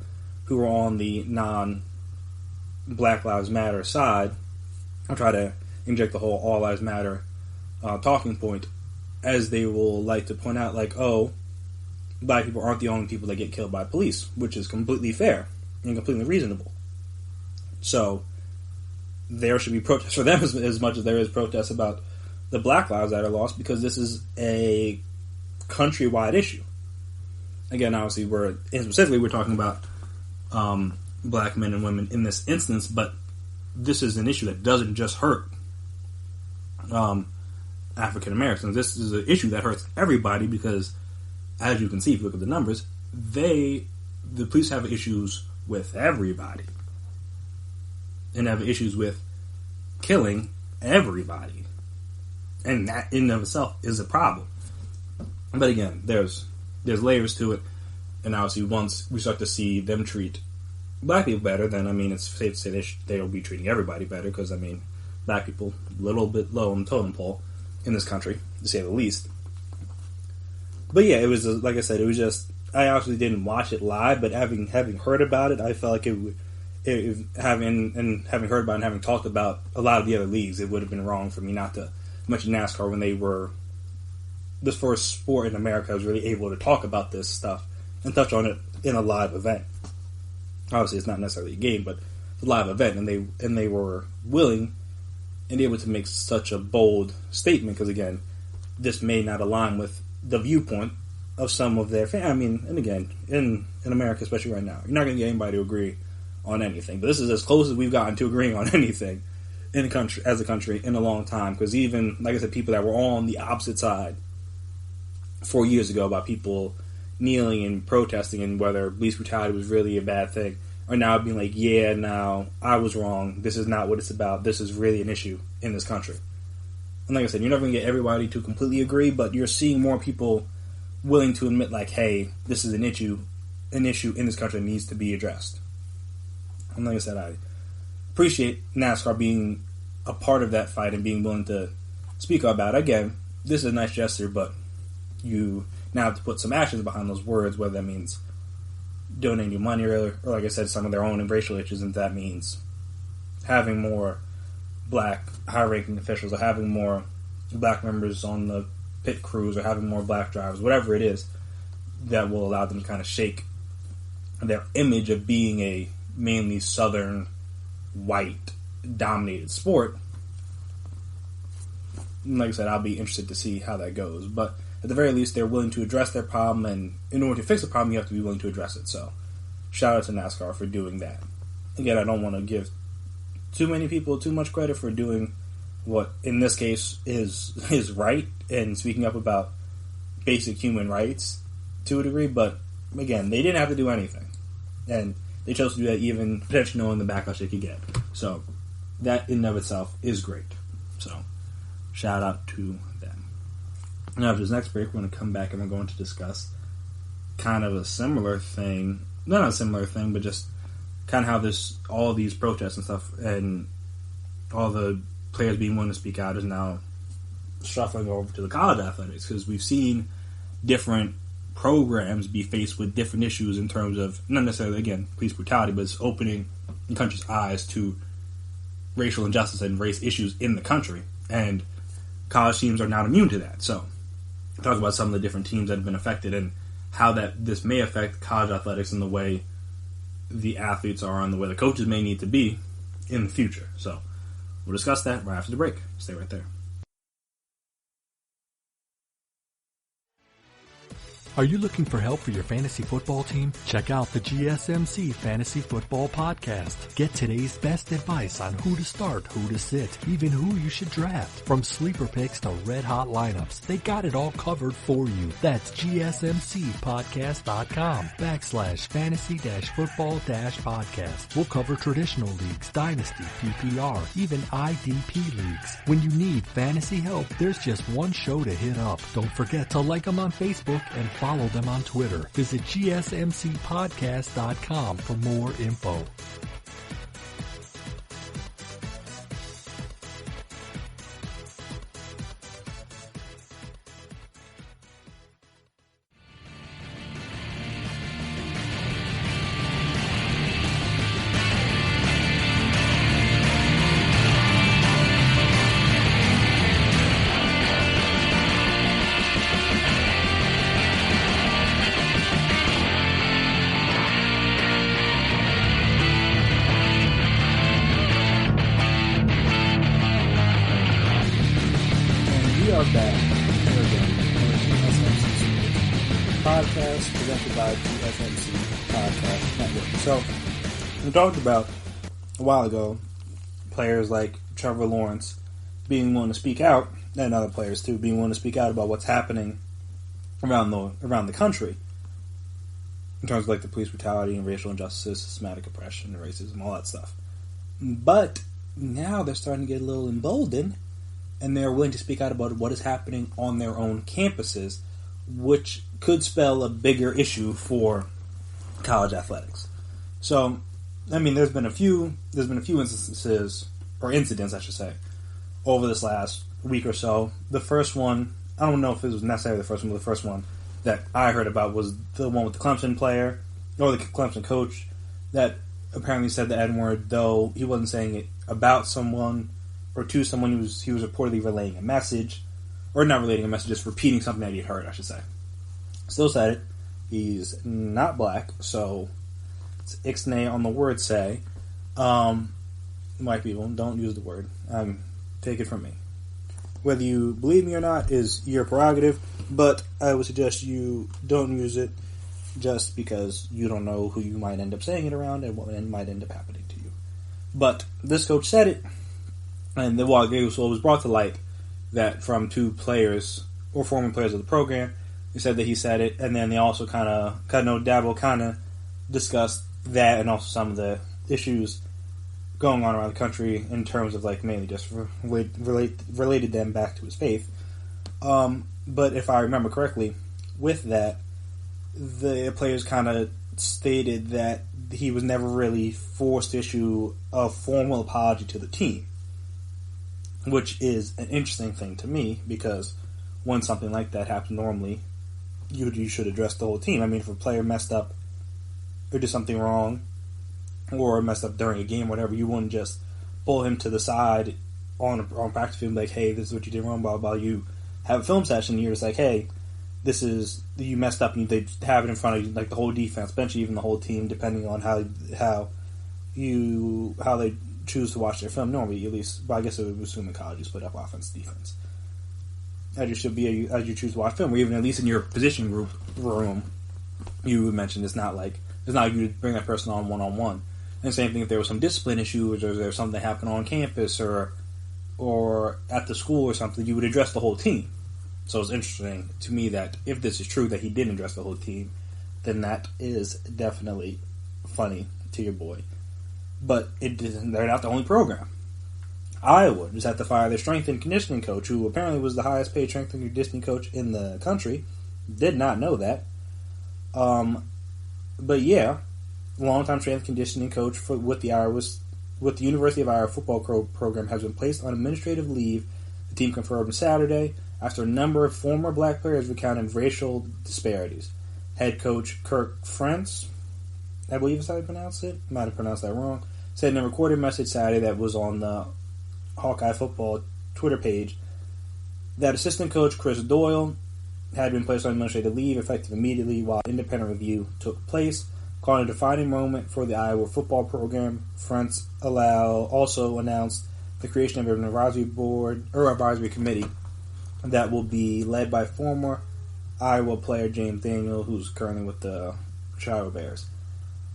who are on the non-Black Lives Matter side, I'll try to inject the whole All Lives Matter talking point, as they will like to point out, like, oh, black people aren't the only people that get killed by police, which is completely fair and completely reasonable. So there should be protests for them as much as there is protests about the black lives that are lost, because this is a countrywide issue. Again, obviously, we're talking about black men and women in this instance, but this is an issue that doesn't just hurt African Americans. This is an issue that hurts everybody, because, as you can see if you look at the numbers, the police have issues with everybody, and have issues with killing everybody. And that in and of itself is a problem. But again, there's layers to it, and obviously once we start to see them treat black people better, then it's safe to say they'll be treating everybody better, because black people a little bit low on the totem pole in this country, to say the least. But yeah, it was like I said, it was just, I actually didn't watch it live, but having heard about it, I felt like having heard about it and having talked about a lot of the other leagues, it would have been wrong for me not to mention NASCAR when they were the first sport in America I was really able to talk about this stuff and touch on it in a live event. obviously it's not necessarily a game, but it's a live event, and they were willing and able to make such a bold statement because, again, this may not align with the viewpoint of some of their fans. I mean, and again, in America, especially right now, you're not going to get anybody to agree on anything. But this is as close as we've gotten to agreeing on anything in a country, as a country, in a long time. Because even, like I said, people that were on the opposite side 4 years ago about people kneeling and protesting and whether police brutality was really a bad thing, are now being like, yeah, no, I was wrong. This is not what it's about. This is really an issue in this country. And like I said, you're never going to get everybody to completely agree, but you're seeing more people willing to admit, like, hey, this is an issue in this country that needs to be addressed. And like I said, I appreciate NASCAR being a part of that fight and being willing to speak about it. Again, this is a nice gesture, but you now have to put some actions behind those words, whether that means donating your money or like I said, some of their own racial issues, and that means having more black high-ranking officials or having more black members on the pit crews or having more black drivers, whatever it is that will allow them to kind of shake their image of being a mainly southern white dominated sport. And like I said, I'll be interested to see how that goes, but at the very least they're willing to address their problem, and in order to fix the problem you have to be willing to address it. So shout out to NASCAR for doing that. Again, I don't want to give too many people too much credit for doing what in this case is right and speaking up about basic human rights to a degree, but again, they didn't have to do anything, and they chose to do that even potentially knowing the backlash they could get. So that in and of itself is great. So shout out to them. Now after this next break, we're going to come back and we're going to discuss kind of a similar thing, not a similar thing, but just kind of how all these protests and stuff and all the players being willing to speak out is now shuffling over to the college athletics, because we've seen different programs be faced with different issues in terms of, not necessarily, again, police brutality, but it's opening the country's eyes to racial injustice and race issues in the country. And college teams are not immune to that. So, talk about some of the different teams that have been affected and how this may affect college athletics and the way the athletes are and the way the coaches may need to be in the future. So, we'll discuss that right after the break. Stay right there. Are you looking for help for your fantasy football team? Check out the GSMC Fantasy Football Podcast. Get today's best advice on who to start, who to sit, even who you should draft. From sleeper picks to red-hot lineups, they got it all covered for you. That's gsmcpodcast.com/fantasy-football-podcast. We'll cover traditional leagues, dynasty, PPR, even IDP leagues. When you need fantasy help, there's just one show to hit up. Don't forget to like them on Facebook and follow them on Twitter. Visit gsmcpodcast.com for more info. Podcast presented by GSMC Podcast Network. So, we talked about a while ago players like Trevor Lawrence being willing to speak out, and other players too being willing to speak out about what's happening around the country in terms of like the police brutality and racial injustice, systematic oppression, racism, all that stuff. But now they're starting to get a little emboldened, and they're willing to speak out about what is happening on their own campuses, which could spell a bigger issue for college athletics. So, I mean, there's been a few incidents, I should say, over this last week or so. The first one, I don't know if it was necessarily the first one, but the first one that I heard about was the one with the Clemson player, or the Clemson coach, that apparently said the N-word, though he wasn't saying it about someone or to someone. He was reportedly relaying a message, or not relaying a message, just repeating something that he heard, I should say. Still said it. He's not black, so It's ixnay on the word say. White people, don't use the word. Take it from me. Whether you believe me or not is your prerogative, but I would suggest you don't use it just because you don't know who you might end up saying it around and what might end up happening to you. But this coach said it, and it was brought to light that from two players or former players of the program, they said that he said it, and then they also kind of discussed that and also some of the issues going on around the country in terms of like mainly just related them back to his faith. But if I remember correctly, with that, the players kind of stated that he was never really forced to issue a formal apology to the team, which is an interesting thing to me because when something like that happens normally, you should address the whole team. I mean, if a player messed up or did something wrong or messed up during a game or whatever, you wouldn't just pull him to the side on practice field and be like, hey, this is what you did wrong, blah, blah, blah. You have a film session and you're just like, hey, this is, you messed up, and they have it in front of you, like the whole defense, bench, even the whole team, depending on how they choose to watch their film. Normally, at least, but I guess it would assume in college you split up offense, defense. As you choose to watch film, or even at least in your position group room, you would mention it's not like you bring that person on one-on-one. And same thing if there was some discipline issues or there was something that happened on campus or at the school or something, you would address the whole team. So it's interesting to me that if this is true that he didn't address the whole team, then that is definitely funny to your boy. But they're not the only program. Iowa just had to fire their strength and conditioning coach, who apparently was the highest paid strength and conditioning coach in the country. Did not know that. But yeah, longtime strength and conditioning coach with the University of Iowa football program has been placed on administrative leave. The team confirmed Saturday after a number of former black players recounted racial disparities. Head coach Kirk Ferentz, I believe is how you pronounce it, might have pronounced that wrong, said in a recorded message Saturday that was on the Hawkeye football Twitter page that assistant coach Chris Doyle had been placed on administrative leave effective immediately while independent review took place. Calling a defining moment for the Iowa football program, Ferentz also announced the creation of an advisory committee that will be led by former Iowa player James Daniels, who's currently with the Chicago Bears.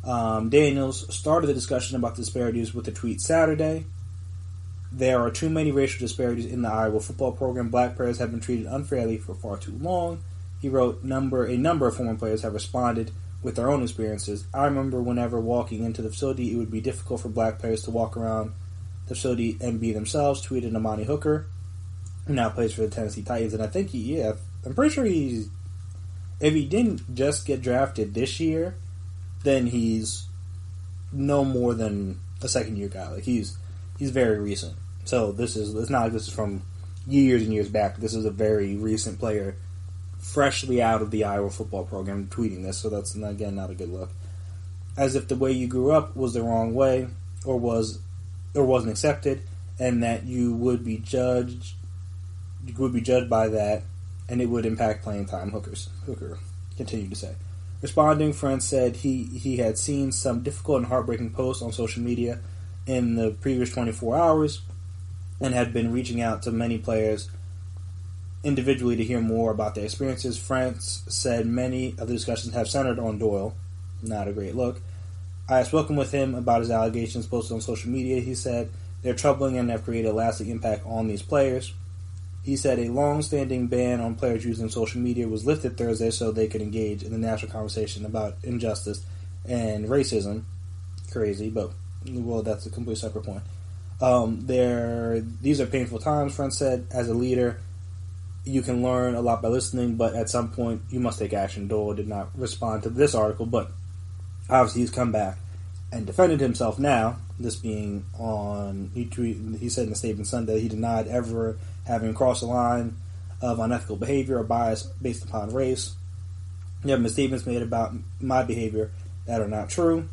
Daniels started the discussion about disparities with a tweet Saturday. There are too many racial disparities in the Iowa football program. Black players have been treated unfairly for far too long. He wrote, a number of former players have responded with their own experiences. I remember whenever walking into the facility, it would be difficult for black players to walk around the facility and be themselves, tweeted Amani Hooker, who now plays for the Tennessee Titans. And I think I'm pretty sure if he didn't just get drafted this year, then he's no more than a second-year guy. Like he's very recent. So it's not like this is from years and years back. This is a very recent player, freshly out of the Iowa football program, tweeting this. So that's again not a good look. As if the way you grew up was the wrong way, or wasn't accepted, and that you would be judged by that, and it would impact playing time. Hooker continued to say. Responding, Ferentz said he had seen some difficult and heartbreaking posts on social media in the previous 24 hours and had been reaching out to many players individually to hear more about their experiences. Ferentz said many of the discussions have centered on Doyle. Not a great look. I have spoken with him about his allegations posted on social media. He said they're troubling and have created a lasting impact on these players. He said a long-standing ban on players using social media was lifted Thursday so they could engage in the national conversation about injustice and racism. Crazy, but well, that's a completely separate point. These are painful times, Ferentz said. As a leader, you can learn a lot by listening, but at some point, you must take action. Doyle did not respond to this article, but obviously he's come back and defended himself now. This being on, he said in a statement Sunday he denied ever having crossed the line of unethical behavior or bias based upon race. There have been statements made about my behavior that are not true.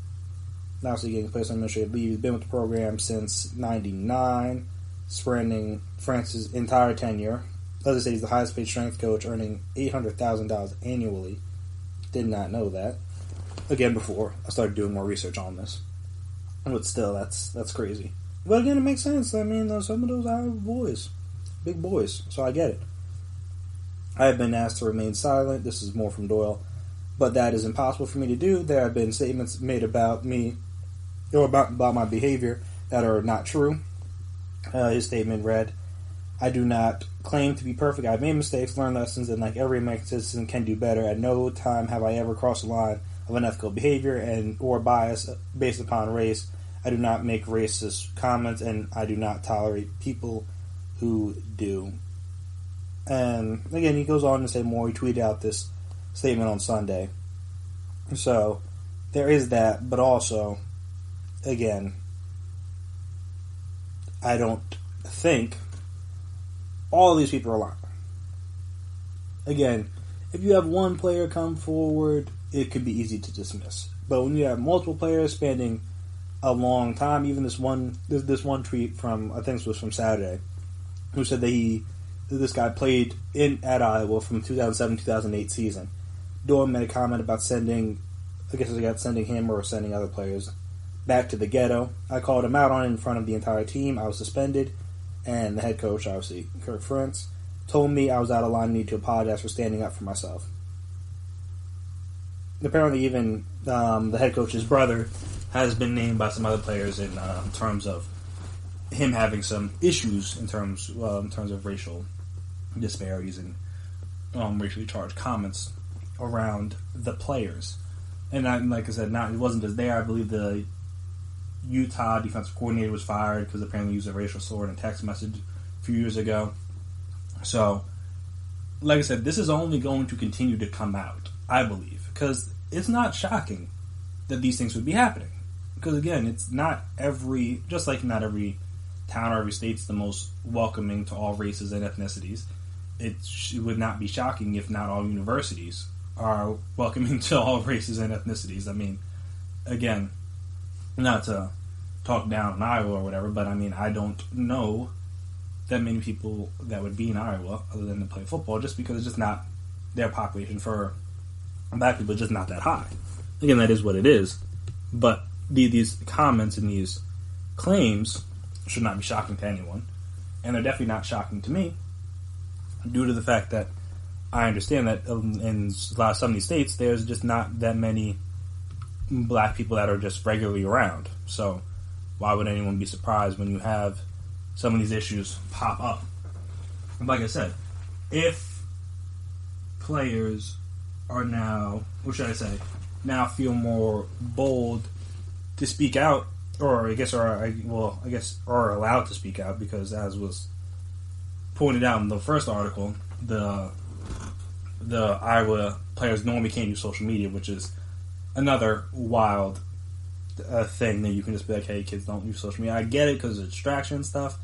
Obviously getting placed on administrative leave. He's been with the program since '99, spanning France's entire tenure. As I said, he's the highest paid strength coach, earning $800,000 annually. Did not know that. again, before I started doing more research on this. But still, that's crazy. But again, it makes sense. I mean, some of those are boys. Big boys. So I get it. I have been asked to remain silent. This is more from Doyle. But that is impossible for me to do. There have been statements made about me, or about my behavior, that are not true. His statement read, I do not claim to be perfect. I've made mistakes, learned lessons, and like every American citizen can do better. At no time have I ever crossed the line of unethical behavior or bias based upon race. I do not make racist comments, and I do not tolerate people who do. And again, he goes on to say more. He tweeted out this statement on Sunday. So there is that, but also, again, I don't think all of these people are lying. Again, if you have one player come forward, it could be easy to dismiss. But when you have multiple players spanning a long time, even this one tweet from, I think this was from Saturday, who said that this guy played at Iowa from 2007-2008 season. Doyle made a comment about sending him or sending other players back to the ghetto. I called him out on it in front of the entire team. I was suspended, and the head coach, obviously Kirk Ferentz, told me I was out of line and need to apologize for standing up for myself. Apparently, even the head coach's brother has been named by some other players in terms of him having some issues in terms of racial disparities and racially charged comments around the players. And like I said, it wasn't just there. I believe the Utah defensive coordinator was fired because apparently he used a racial slur in a text message a few years ago. So, like I said, this is only going to continue to come out, I believe, because it's not shocking that these things would be happening. Because again, it's not just like not every town or every state's the most welcoming to all races and ethnicities. It would not be shocking if not all universities are welcoming to all races and ethnicities. I mean, again, not to talk down on Iowa or whatever, but I mean, I don't know that many people that would be in Iowa other than to play football, just because it's just not their population for black people, just not that high. Again, that is what it is, but these comments and these claims should not be shocking to anyone, and they're definitely not shocking to me, due to the fact that I understand that in some of these states, there's just not that many black people that are just regularly around. So why would anyone be surprised when you have some of these issues pop up? Like I said, if players are now, now feel more bold to speak out, or are allowed to speak out, because as was pointed out in the first article, the Iowa players normally can't use social media, which is another wild thing that you can just be like, hey, kids, don't use social media. I get it because of distraction and stuff,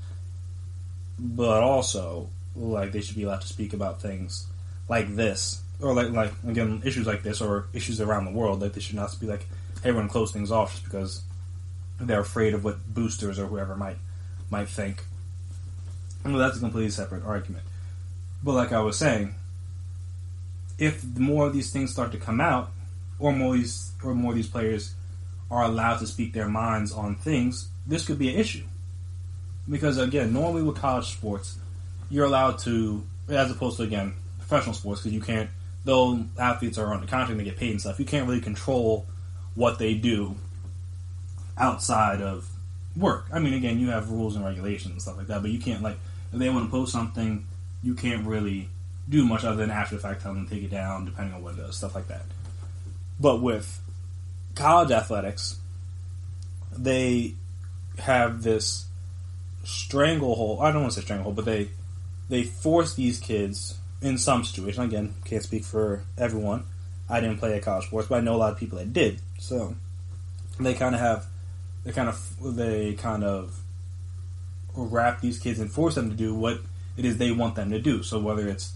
but also, like, they should be allowed to speak about things like this, or like again, issues like this, or issues around the world. Like, they should not be like, hey, we're going to close things off just because they're afraid of what boosters or whoever might think. Well, that's a completely separate argument. But like I was saying, if more of these things start to come out, or more of these players are allowed to speak their minds on things, this could be an issue. Because again, normally with college sports, you're allowed to, as opposed to, again, professional sports, because you can't, though athletes are under contract and they get paid and stuff, you can't really control what they do outside of work. I mean, again, you have rules and regulations and stuff like that, but you can't, like, if they want to post something, you can't really do much other than after the fact tell them to take it down, depending on what it is, stuff like that. But with college athletics, they have this stranglehold. I don't want to say stranglehold, but they force these kids in some situation. Again, can't speak for everyone. I didn't play at college sports, but I know a lot of people that did. So they kind of wrap these kids and force them to do what it is they want them to do. So whether it's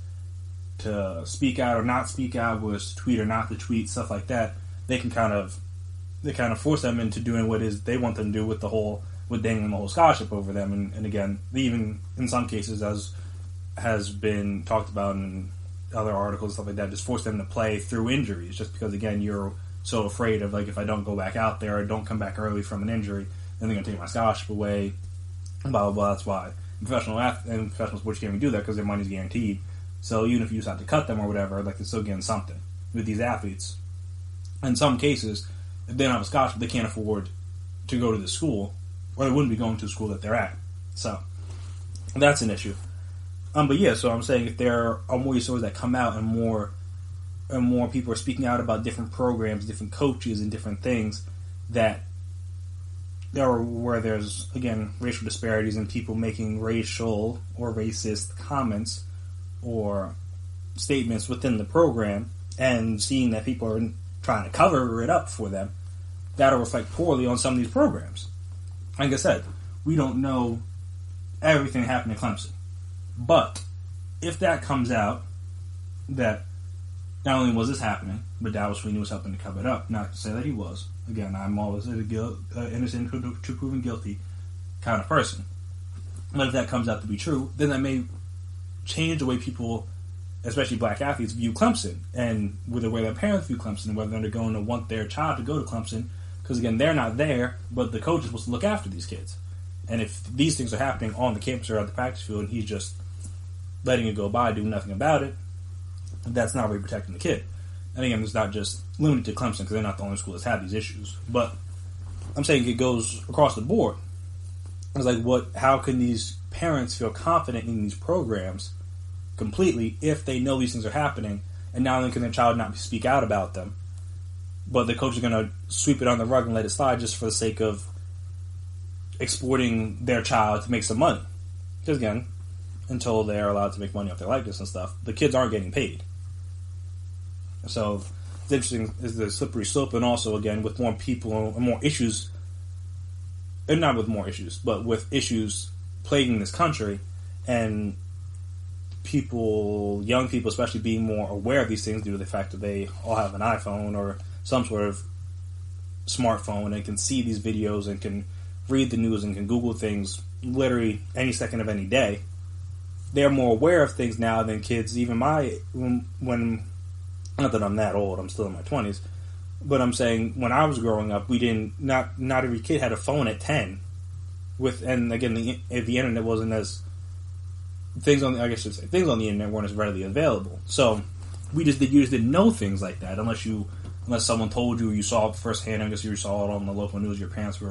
to speak out or not speak out, whether it's to tweet or not to tweet, stuff like that, they kind of force them into doing what it is they want them to do with dangling the whole scholarship over them. And again, even in some cases, as has been talked about in other articles and stuff like that, just force them to play through injuries, just because, again, you're so afraid of, like, if I don't go back out there or don't come back early from an injury, then they're going to take my scholarship away, and blah, blah, blah. That's why in professional sports you can't even do that because their money's guaranteed. So even if you decide to cut them or whatever, like, they're still getting something with these athletes. In some cases, if they don't have a scholarship, they can't afford to go to the school, or they wouldn't be going to the school that they're at. So that's an issue. But yeah, so I'm saying if there are more stories that come out and more people are speaking out about different programs, different coaches, and different things that where there's, again, racial disparities and people making racial or racist comments or statements within the program, and seeing that people are trying to cover it up for them, that'll reflect poorly on some of these programs. Like I said, we don't know everything happening at Clemson. But if that comes out, that not only was this happening, but Dabo Swinney was helping to cover it up. Not to say that he was. Again, I'm always innocent to proven guilty kind of person. But if that comes out to be true, then that may change the way people, especially black athletes, view Clemson, and with the way their parents view Clemson, and whether they're going to want their child to go to Clemson, because again, they're not there, but the coach is supposed to look after these kids. And if these things are happening on the campus or at the practice field, and he's just letting it go by, doing nothing about it, that's not really protecting the kid. And again, it's not just limited to Clemson, because they're not the only school that's had these issues. But I'm saying it goes across the board. It's like, how can these parents feel confident in these programs completely if they know these things are happening, and not only can their child not speak out about them, but the coach is going to sweep it on the rug and let it slide just for the sake of exporting their child to make some money. Because again, until they're allowed to make money off their likeness and stuff, the kids aren't getting paid. So it's interesting, is the slippery slope, and also again with more people and more issues, and not with more issues, but with issues plaguing this country, and people, young people especially, being more aware of these things due to the fact that they all have an iPhone or some sort of smartphone and can see these videos and can read the news and can Google things literally any second of any day. They're more aware of things now than kids, even when not that I'm that old, I'm still in my 20s, but I'm saying when I was growing up, not every kid had a phone at 10. And again, the internet wasn't as, things on the internet weren't as readily available. So you just didn't know things like that unless someone told you or you saw it firsthand. I guess you saw it on the local news, your parents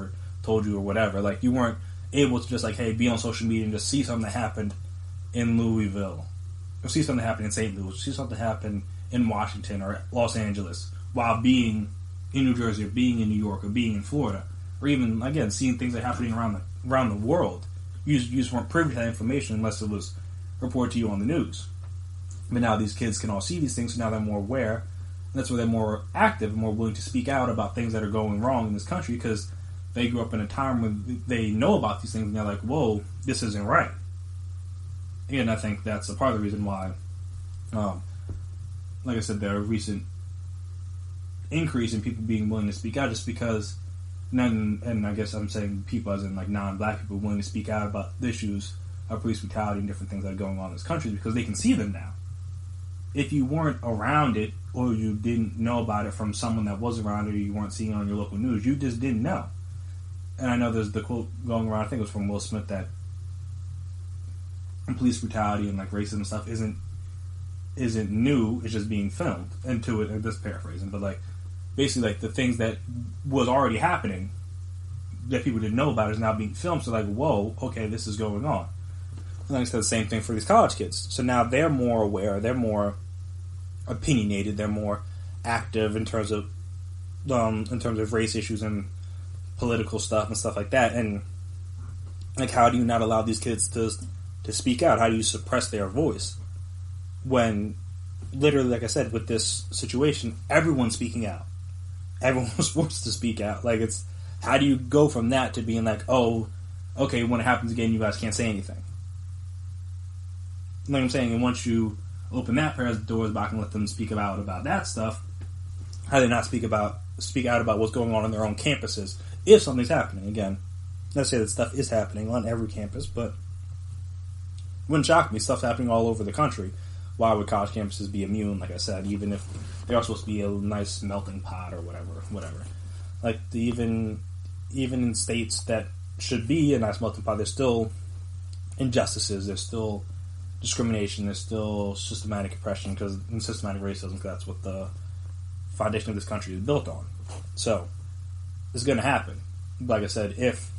told you or whatever. Like, you weren't able to just, like, hey, be on social media and just see something that happened in Louisville, or see something happen in St. Louis, see something happen in Washington or Los Angeles while being in New Jersey or being in New York or being in Florida, or even, again, seeing things that are happening around the world. You just weren't privy to that information unless it was reported to you on the news. But now these kids can all see these things, so now they're more aware, and that's why they're more active and more willing to speak out about things that are going wrong in this country, because they grew up in a time when they know about these things and they're like, whoa, this isn't right. And I think that's a part of the reason why, like I said, there are recent increase in people being willing to speak out, just because, and I guess I'm saying people as in like non-black people willing to speak out about the issues of police brutality and different things that are going on in this country, because they can see them now. If you weren't around it, or you didn't know about it from someone that was around it, or you weren't seeing it on your local news, you just didn't know. And I know there's the quote going around, I think it was from Will Smith, that police brutality and like racism and stuff isn't new, it's just being filmed. And to it, and this paraphrasing, but like basically like the things that was already happening that people didn't know about is now being filmed. So like, whoa, okay, this is going on. And like I said, the same thing for these college kids. So now they're more aware, they're more opinionated, they're more active in terms of race issues and political stuff and stuff like that. And like, how do you not allow these kids to speak out? How do you suppress their voice when literally, like I said, with this situation, everyone's speaking out, everyone was forced to speak out? Like, it's, how do you go from that to being like, oh, okay, when it happens again, you guys can't say anything? Like I'm saying, and once you open that pair of doors back and let them speak about that stuff, how do they not speak out about what's going on their own campuses if something's happening? Again, let's say that stuff is happening on every campus, but it wouldn't shock me. Stuff's happening all over the country. why would college campuses be immune? Like I said, even if they're supposed to be a nice melting pot or whatever. Like even in states that should be a nice melting pot, there's still injustices. There's still discrimination. There's still systematic oppression and systematic racism. Because that's what the foundation of this country is built on. So it's going to happen. Like I said, if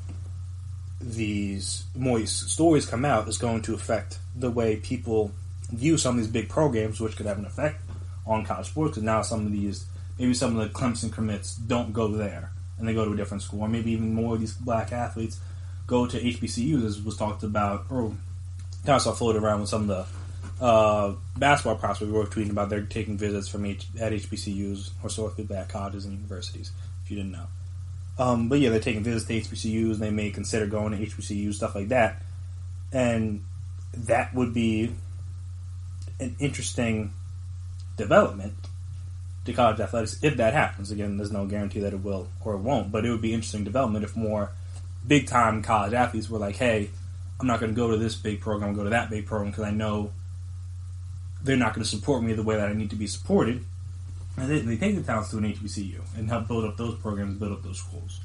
more stories come out, it's going to affect the way people view some of these big programs, which could have an effect on college sports. Because now maybe some of the Clemson commits don't go there, and they go to a different school. Or maybe even more of these black athletes go to HBCUs, as was talked about, or I saw floated around with some of the basketball prospects we were tweeting about. They're taking visits from at HBCUs, or historically black colleges and universities, if you didn't know. But yeah, they're taking visits to HBCUs, and they may consider going to HBCUs, stuff like that. And that would be an interesting development to college athletics if that happens. Again, there's no guarantee that it will or it won't, but it would be interesting development if more big-time college athletes were like, hey, I'm not going to go to this big program, I'll go to that big program because I know they're not going to support me the way that I need to be supported. And they take the talents to an HBCU and help build up those programs, build up those schools.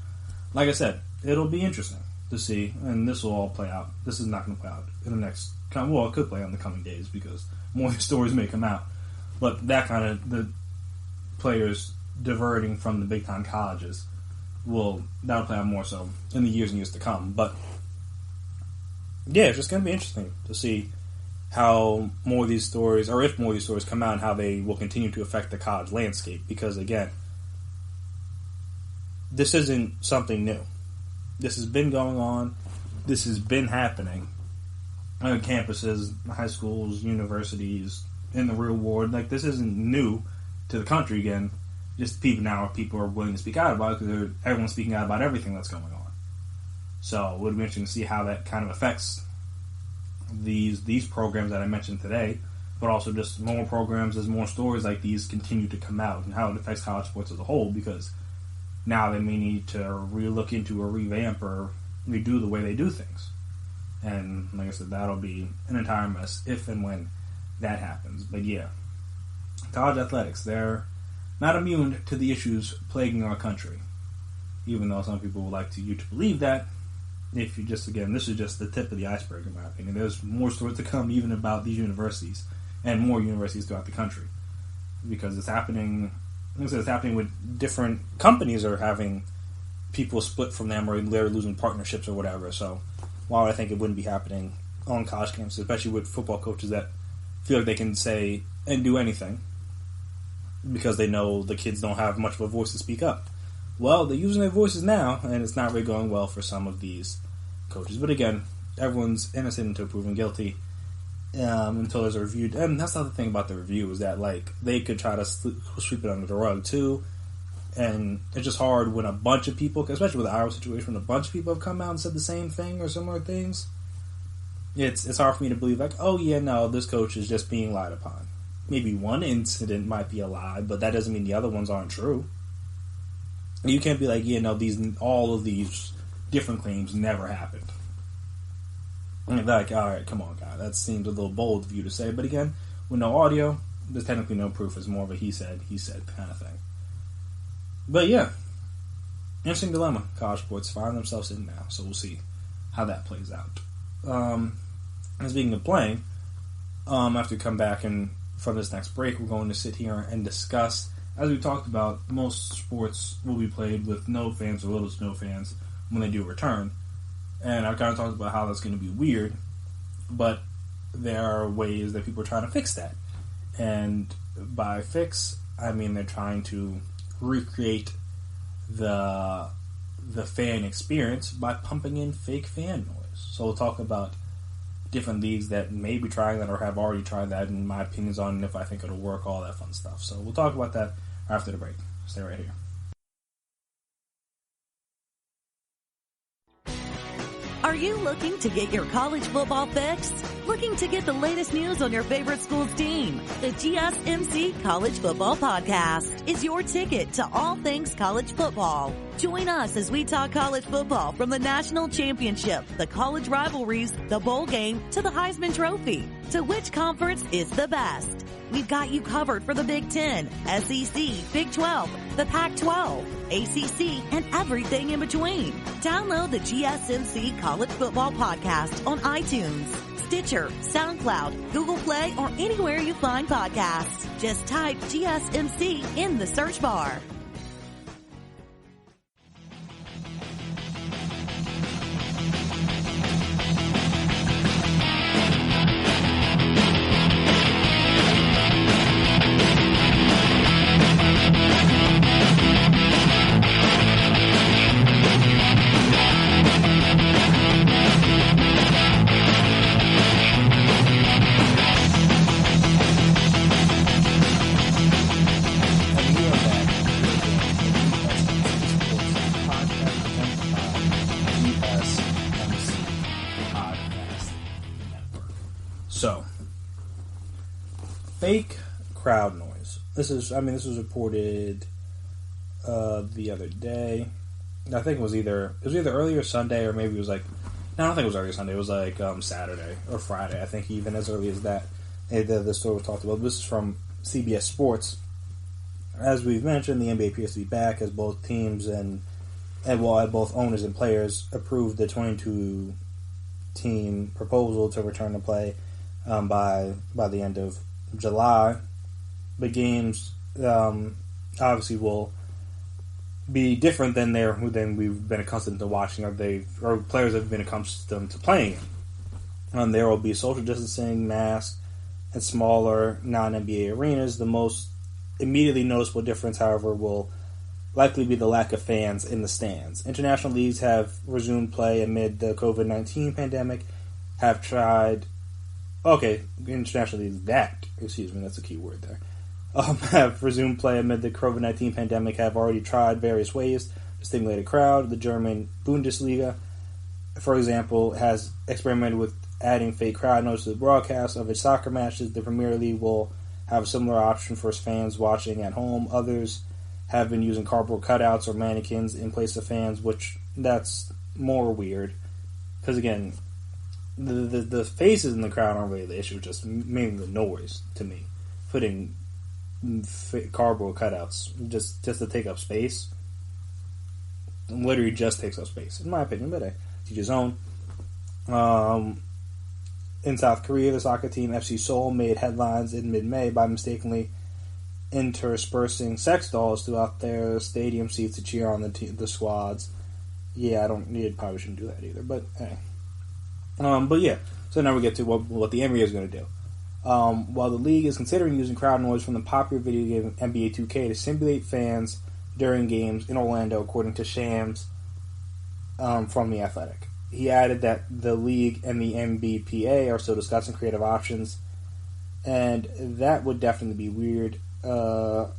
Like I said, it'll be interesting to see, and this will all play out. This is not going to play out in the next... Well, it could play out in the coming days because more stories may come out. But that kind of... the players diverting from the big-time colleges that'll play out more so in the years and years to come. But yeah, it's just going to be interesting to see how more of these stories, or if more of these stories come out, and how they will continue to affect the college landscape. Because again, this isn't something new. This has been going on. This has been happening on campuses, high schools, universities, in the real world. Like, this isn't new to the country again. Just people are willing to speak out about it because everyone's speaking out about everything that's going on. So it would be interesting to see how that kind of affects these programs that I mentioned today, but also just more programs as more stories like these continue to come out, and how it affects college sports as a whole, because now they may need to re-look into or revamp or redo the way they do things. And like I said, that'll be an entire mess if and when that happens. But yeah, college athletics, they're not immune to the issues plaguing our country, even though some people would like you to believe that. If you just, again, this is just the tip of the iceberg, in my opinion. There's more stories to come even about these universities and more universities throughout the country, because it's happening. Like I said, it's happening with different companies are having people split from them, or they're losing partnerships or whatever. So while I think it wouldn't be happening on college campuses, especially with football coaches that feel like they can say and do anything because they know the kids don't have much of a voice to speak up. Well, they're using their voices now, and it's not really going well for some of these coaches. But again, everyone's innocent until proven guilty until there's a review. And that's the other thing about the review, is that, like, they could try to sweep it under the rug too. And it's just hard when a bunch of people, especially with the Iowa situation, when a bunch of people have come out and said the same thing or similar things, it's hard for me to believe, like, oh yeah, no, this coach is just being lied upon. Maybe one incident might be a lie, but that doesn't mean the other ones aren't true. You can't be like, yeah, no, all of these different claims never happened. And like, all right, come on, guy, that seems a little bold of you to say. But again, with no audio, there's technically no proof. It's more of a he said kind of thing. But yeah, interesting dilemma college sports find themselves in now. So we'll see how that plays out. And speaking of playing, after we come back and from this next break, we're going to sit here and discuss. As we talked about, most sports will be played with no fans or little to no fans when they do return. And I kind of talked about how that's going to be weird, but there are ways that people are trying to fix that. And by fix, I mean they're trying to recreate the fan experience by pumping in fake fan noise. So we'll talk about different leagues that may be trying that or have already tried that, and my opinions on it, if I think it'll work, all that fun stuff. So we'll talk about that after the break. Stay right here. Are you looking to get your college football fix? Looking to get the latest news on your favorite school's team? The GSMC College Football Podcast is your ticket to all things college football. Join us as we talk college football from the national championship, the college rivalries, the bowl game, to the Heisman Trophy. To which conference is the best? We've got you covered for the Big Ten, SEC, Big 12, the Pac-12, ACC, and everything in between. Download the GSMC College Football Podcast on iTunes, Stitcher, SoundCloud, Google Play, or anywhere you find podcasts. Just type GSMC in the search bar. So, fake crowd noise. This was reported the other day. I think it was either earlier Sunday or maybe it was like, no, I don't think it was earlier Sunday. It was like Saturday or Friday. I think even as early as that, the story was talked about. This is from CBS Sports. As we've mentioned, the NBA appears to be back as both teams and both owners and players approved the 22-team proposal to return to play by the end of July. The games obviously will be different than we've been accustomed to watching, or players have been accustomed to playing. There will be social distancing, masks, and smaller non-NBA arenas. The most immediately noticeable difference, however, will likely be the lack of fans in the stands. International leagues have resumed play amid the COVID-19 pandemic. International leagues that's a key word there. Have resumed play amid the COVID-19 pandemic, have already tried various ways to stimulate a crowd. The German Bundesliga, for example, has experimented with adding fake crowd noise to the broadcast of its soccer matches. The Premier League will have a similar option for its fans watching at home. Others have been using cardboard cutouts or mannequins in place of fans, which that's more weird. Because again, the faces in the crowd aren't really the issue, just mainly the noise to me. Putting cardboard cutouts just to take up space literally just takes up space, in my opinion, but to his own. In South Korea, the soccer team FC Seoul made headlines in mid-May by mistakenly interspersing sex dolls throughout their stadium seats to cheer on the squads. Yeah, probably shouldn't do that either, but hey. But yeah, so now we get to what the NBA is going to do. While the league is considering using crowd noise from the popular video game NBA 2K to simulate fans during games in Orlando, according to Shams from The Athletic. He added that the league and the NBPA are still discussing creative options, and that would definitely be weird. I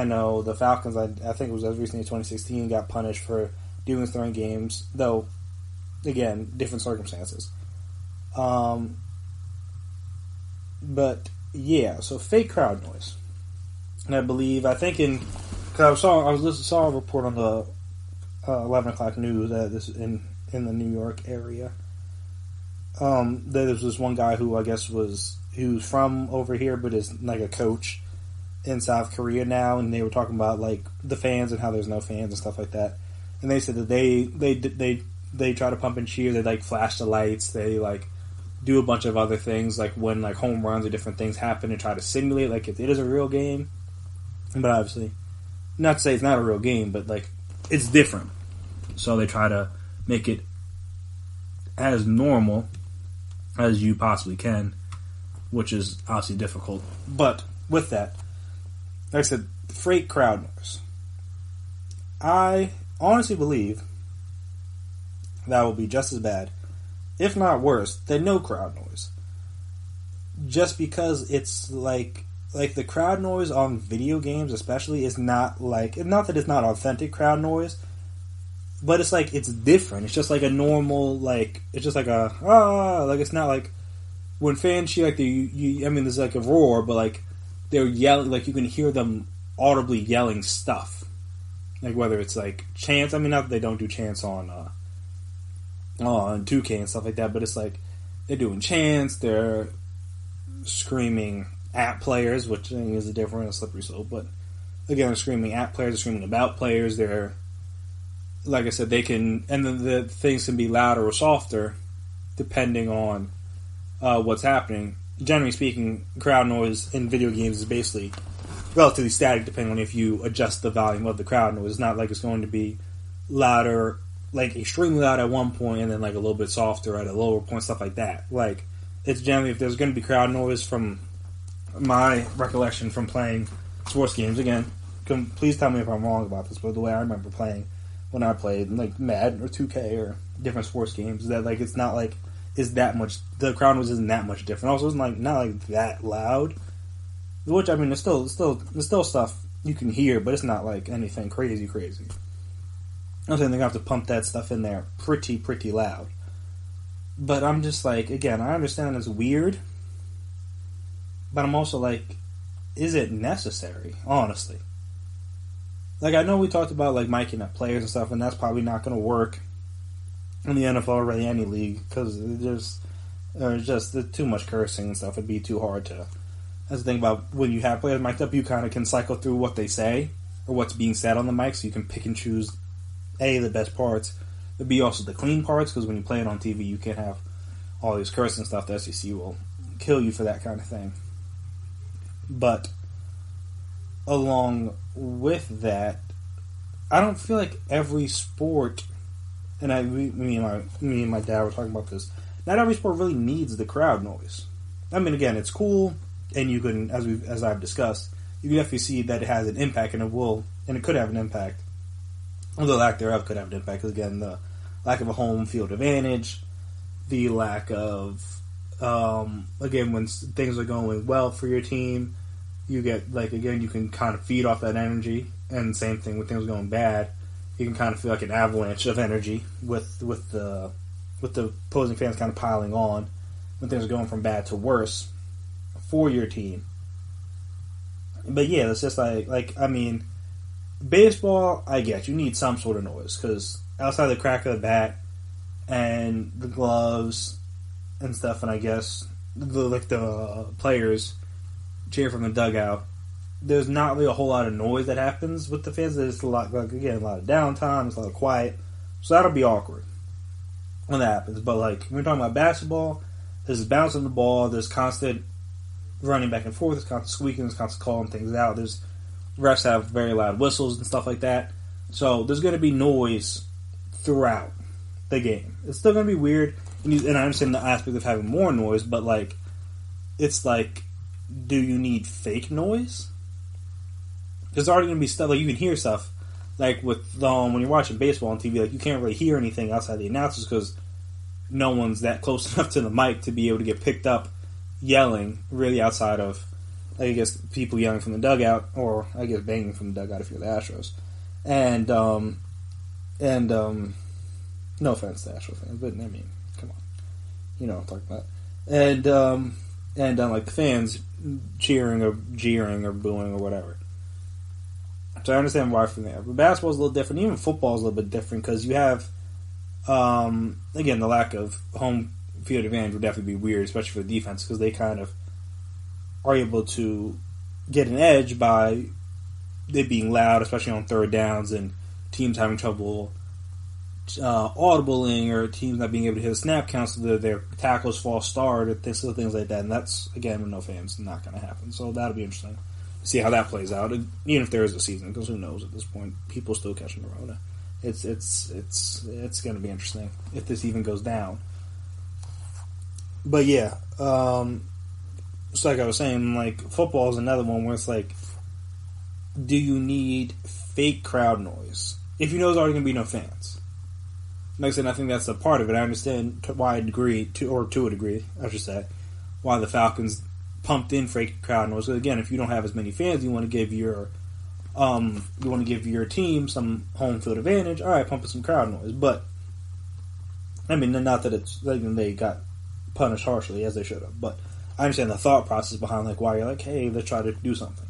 know the Falcons, I think it was as recently as 2016, got punished for doing this during games, though, again, different circumstances. But yeah, so fake crowd noise. And I saw a report on the 11 o'clock news that this in the New York area. There was this one guy who I guess was from over here, but is like a coach in South Korea now, and they were talking about like the fans and how there's no fans and stuff like that. And they said that they try to pump and cheer. They like flash the lights. They like do a bunch of other things, like when like home runs or different things happen, and try to simulate like if it is a real game. But obviously, not to say it's not a real game, but like it's different. So they try to make it as normal as you possibly can, which is obviously difficult. But with that, like I said, fake crowd noise. I honestly believe that will be just as bad, if not worse, than no crowd noise. Just because it's like the crowd noise on video games especially is not that it's not authentic crowd noise. But it's like, it's different. It's just like a normal, like, it's just like a, like, it's not like, when fans cheer, like, there's like a roar, but like, they're yelling, like, you can hear them audibly yelling stuff. Like, whether it's like chants, not that they don't do chants on 2K and stuff like that, but it's like, they're doing chants, they're screaming at players, which I think is a different, slippery slope, but again, they're screaming at players, they're screaming about players, they're, like I said, they can, and then the things can be louder or softer, depending on what's happening. Generally speaking, crowd noise in video games is basically relatively static, depending on if you adjust the volume of the crowd noise. It's not like it's going to be louder, like extremely loud at one point, and then like a little bit softer at a lower point, stuff like that. Like, it's generally, if there's going to be crowd noise, from my recollection from playing sports games, again, please tell me if I'm wrong about this, but the way I remember playing when I played like Madden or 2K or different sports games, is that like it's not like is that much, the crowd noise isn't that much different. Also, it's like not like that loud, which there's still stuff you can hear, but it's not like anything crazy. I'm saying they have to pump that stuff in there pretty loud. But I'm just like, again, I understand it's weird, but I'm also like, is it necessary? Honestly, like, I know we talked about like miking up players and stuff, and that's probably not going to work in the NFL or really any league, because there's too much cursing and stuff. It'd be too hard to. That's the thing about when you have players mic'd up, you kind of can cycle through what they say or what's being said on the mic, so you can pick and choose the best parts, but B, also the clean parts, because when you play it on TV, you can't have all these cursing stuff. The SEC will kill you for that kind of thing. But along with that, I don't feel like every sport, and me and my dad were talking about this, not every sport really needs the crowd noise. Again, it's cool, and you can, as I've discussed, you can definitely see that it has an impact, and it could have an impact. Or the lack thereof could have an impact, because again, the lack of a home field advantage, the lack of, again, when things are going well for your team, you get, like, again, you can kind of feed off that energy, and same thing with things going bad, you can kind of feel like an avalanche of energy with the opposing fans kind of piling on when things are going from bad to worse for your team. But yeah, it's just baseball, I get, you need some sort of noise, because outside the crack of the bat and the gloves and stuff, and I guess the players cheer from the dugout, there's not really a whole lot of noise that happens with the fans. There's a lot, again, a lot of downtime, there's a lot of quiet, so that'll be awkward when that happens. But like, when we're talking about basketball, there's bouncing the ball, there's constant running back and forth, there's constant squeaking, there's constant calling things out, there's refs have very loud whistles and stuff like that. So there's going to be noise throughout the game. It's still going to be weird, and I understand the aspect of having more noise, but like, it's like, do you need fake noise? There's already going to be stuff, like you can hear stuff, like with when you're watching baseball on TV, like you can't really hear anything outside the announcers because no one's that close enough to the mic to be able to get picked up yelling really outside of, I guess, people yelling from the dugout, or I guess banging from the dugout if you're the Astros. And no offense to Astros fans, but come on, you know what I'm talking about. And like the fans cheering or jeering or booing or whatever. So I understand why from there. But basketball's a little different. Even football's a little bit different because you have, again, the lack of home field advantage would definitely be weird, especially for the defense, because they kind of are able to get an edge by it being loud, especially on third downs, and teams having trouble audibling, or teams not being able to hit a snap count so that their tackles false start, or things like that. And that's, again, with no fans, not going to happen. So that'll be interesting to see how that plays out, and even if there is a season, because who knows at this point. People still catching the Rona. It's going to be interesting if this even goes down. But yeah, it's like I was saying, like, football is another one where it's like, do you need fake crowd noise if you know there's already going to be no fans? Like I said, I think that's a part of it. I understand why to a degree, I should say, why the Falcons pumped in fake crowd noise. Again, if you don't have as many fans, you want to give your You want to give your team some home field advantage. All right, pump in some crowd noise. But, I mean, not that it's like they got punished harshly as they should have. But I understand the thought process behind like why you're like, hey, let's try to do something.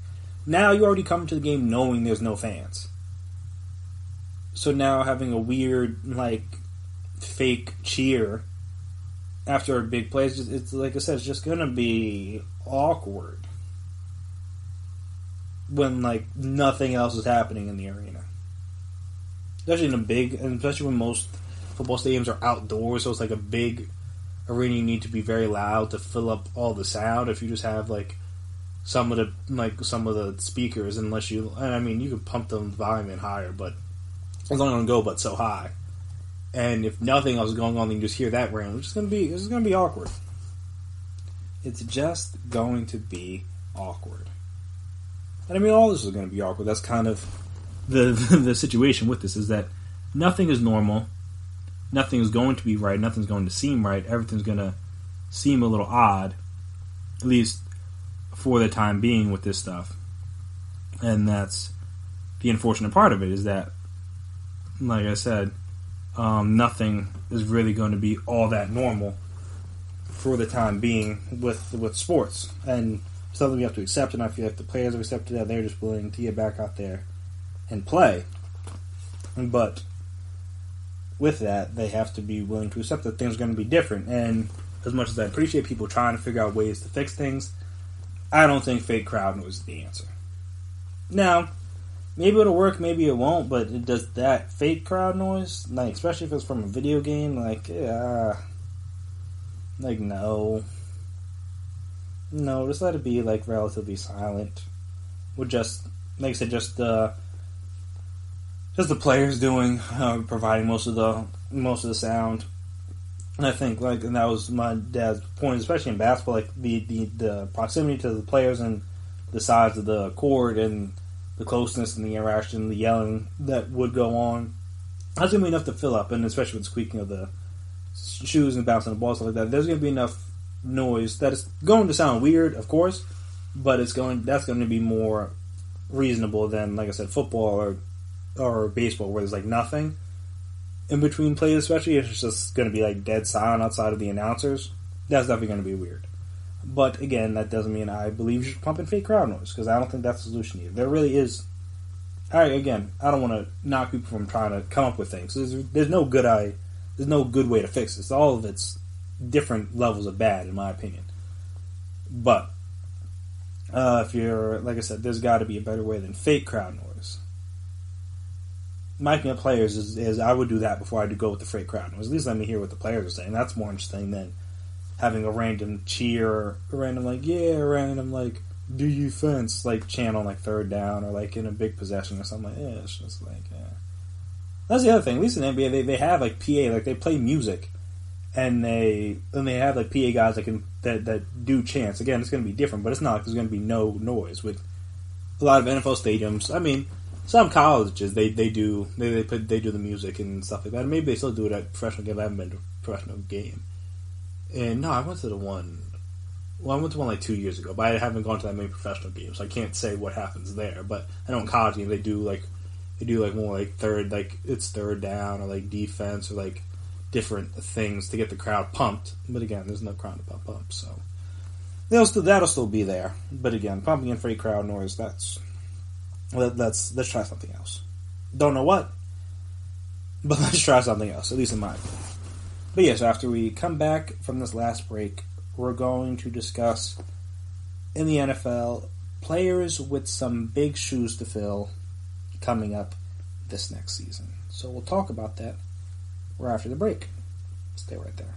Now you already come to the game knowing there's no fans. So now having a weird, like, fake cheer after a big play, it's like I said, it's just going to be awkward when, like, nothing else is happening in the arena. Especially when most football stadiums are outdoors, so it's like a big arena. You need to be very loud to fill up all the sound. If you just have, like, some of the speakers, you can pump the volume in higher, but it's only going to go but so high. And if nothing else is going on, then you just hear that randomly. It's going to be awkward. It's just going to be awkward. And I mean, all this is going to be awkward. That's kind of the situation with this, is that nothing is normal. Nothing is going to be right. Nothing's going to seem right. Everything's going to seem a little odd, at least for the time being with this stuff. And that's the unfortunate part of it, is that, like I said, nothing is really going to be all that normal for the time being with sports. And something we have to accept, and I feel like the players have accepted that. They're just willing to get back out there and play. But with that, they have to be willing to accept that things are going to be different. And as much as I appreciate people trying to figure out ways to fix things, I don't think fake crowd noise is the answer. Now, maybe it'll work, maybe it won't, but it does that fake crowd noise, like, especially if it's from a video game, no, just let it be, like, relatively silent. With just, like I said, just the players providing most of the sound. And I think, and that was my dad's point, especially in basketball, like, the proximity to the players and the size of the court and the closeness and the interaction, the yelling that would go on, that's going to be enough to fill up. And especially with the squeaking of the shoes and bouncing the ball, stuff like that, there's going to be enough noise that is going to sound weird, of course, but that's going to be more reasonable than, like I said, football or baseball, where there's like nothing in between plays. Especially if it's just going to be like dead silent outside of the announcers, that's definitely going to be weird. But again, that doesn't mean I believe you should pump in fake crowd noise, because I don't think that's the solution either. There really is. I don't want to knock people from trying to come up with things. There's no good way to fix this. All of it's different levels of bad, in my opinion. But if you're, like I said, there's got to be a better way than fake crowd noise. Miking up players is I would do that before I do go with the fake crowd noise. At least let me hear what the players are saying. That's more interesting than having a random cheer, a random do you fence, like, channel, like, third down, or, like, in a big possession or something. It's just like, That's the other thing. At least in the NBA, they have, like, PA, like, they play music, and they have, like, PA guys that do chants. Again, it's going to be different, but it's not like there's going to be no noise. With a lot of NFL stadiums, I mean, some colleges, they do the music and stuff like that. Maybe they still do it at professional games. I haven't been to a professional game. And no, I went to one like 2 years ago, but I haven't gone to that many professional games, so I can't say what happens there. But I know in college games they do more like it's third down, or like defense, or like different things to get the crowd pumped. But again, there's no crowd to pump up, so that'll still be there. But again, pumping in fake crowd noise, let's try something else. Don't know what, but let's try something else, at least in my opinion. But yes, after we come back from this last break, we're going to discuss, in the NFL, players with some big shoes to fill coming up this next season. So we'll talk about that right after the break. Stay right there.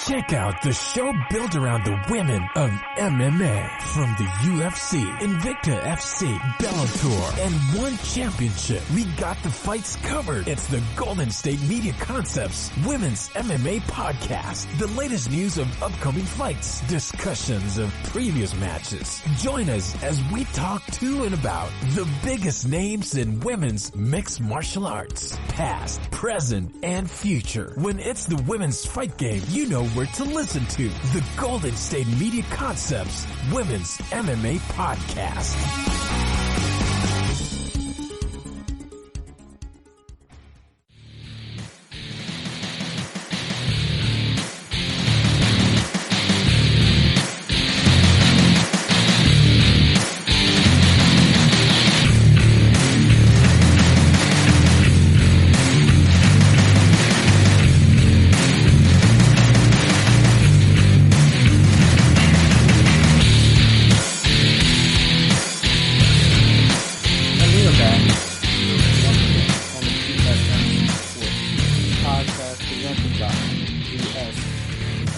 Check out the show built around the women of MMA. From the UFC, Invicta FC, Bellator, and one championship. We got the fights covered. It's the Golden State Media Concepts Women's MMA Podcast. The latest news of upcoming fights, discussions of previous matches. Join us as we talk to and about the biggest names in women's mixed martial arts. Past, present, and future. When it's the women's fight game, you know where to listen to the Golden State Media Concepts Women's MMA Podcast.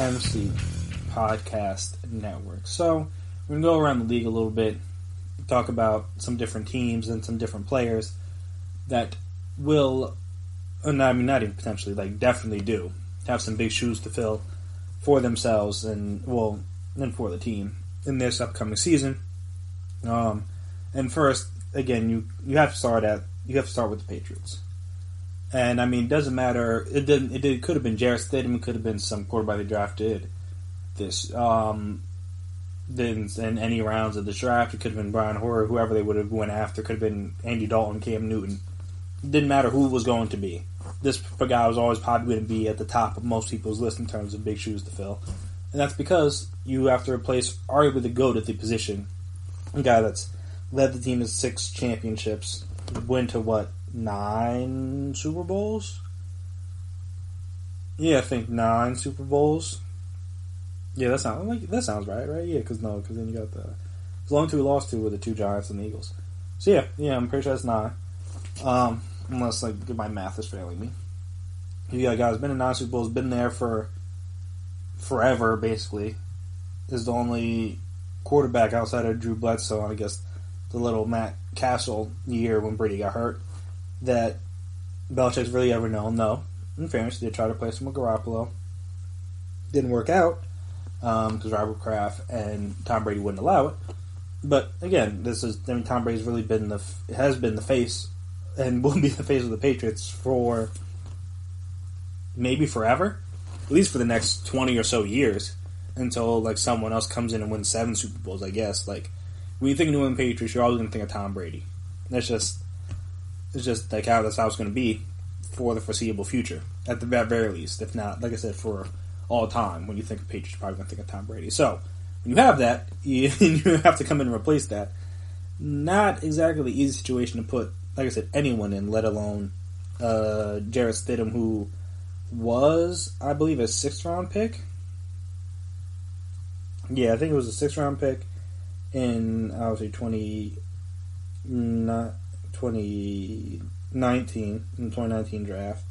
GSMC Podcast Network. So we're gonna go around the league a little bit, talk about some different teams and some different players that will, not even potentially, like definitely do have some big shoes to fill for themselves and for the team in this upcoming season. And first, again, you have to start with the Patriots. And I mean, it doesn't matter. It could have been Jarrett Stidham. It could have been some quarterback they drafted this in any rounds of the draft. It could have been Brian Hoyer, whoever they would have went after. It could have been Andy Dalton, Cam Newton. It didn't matter who it was going to be. This guy was always probably going to be at the top of most people's list in terms of big shoes to fill. And that's because you have to replace arguably the GOAT at the position, a guy that's led the team to 6 championships, went to 9 Super Bowls? Yeah, I think 9 Super Bowls. Yeah, that sounds right? Yeah, because then you got the only 2 we lost to were the 2 Giants and the Eagles. So yeah, I'm pretty sure that's 9. Unless my math is failing me. You got a guy who's been in 9 Super Bowls, been there for forever, basically. Is the only quarterback outside of Drew Bledsoe, I guess the little Matt Castle year when Brady got hurt, that Belichick's really ever known. No, in fairness, they tried to play some with Garoppolo. Didn't work out because Robert Kraft and Tom Brady wouldn't allow it. But again, Tom Brady's really been has been the face and will be the face of the Patriots for maybe forever, at least for the next 20 or so years, until someone else comes in and wins 7 Super Bowls. I guess when you think of New England Patriots, you're always going to think of Tom Brady. It's just how it's going to be for the foreseeable future, at the very least. If not, like I said, for all time, when you think of Patriots, you're probably going to think of Tom Brady. So, when you have that, you have to come in and replace that. Not exactly the easy situation to put, like I said, anyone in, let alone Jarrett Stidham, who was, I believe, a 6th round pick. Yeah, I think it was a 6th round pick in, obviously, 2019 draft.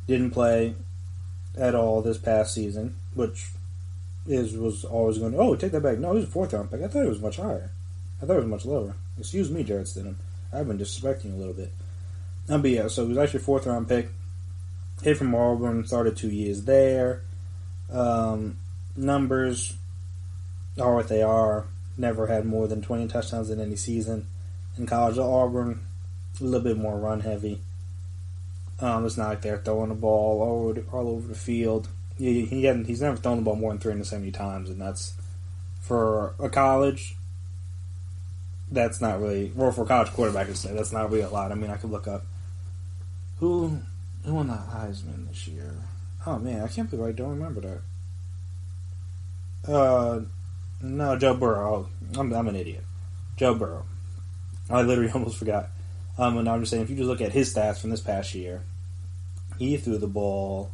Didn't play at all this past season, which was always going to... Oh, take that back. No, he was a 4th round pick. I thought it was much higher. I thought it was much lower. Excuse me, Jarrett Stidham. I've been disrespecting you a little bit. But yeah, so he was actually a 4th round pick. Hit from Auburn, started 2 years there. Numbers are what they are. Never had more than 20 touchdowns in any season. In college at Auburn, a little bit more run heavy. It's not like they're throwing the ball all over the field. He's never thrown the ball more than 370 times, and that's for a college. That's not really, or for a college quarterback, that's not really a lot. I mean, I could look up who won the Heisman this year. Oh man, I can't believe I don't remember that. No, Joe Burrow. I'm an idiot. Joe Burrow. I literally almost forgot. And I'm just saying, if you just look at his stats from this past year, he threw the ball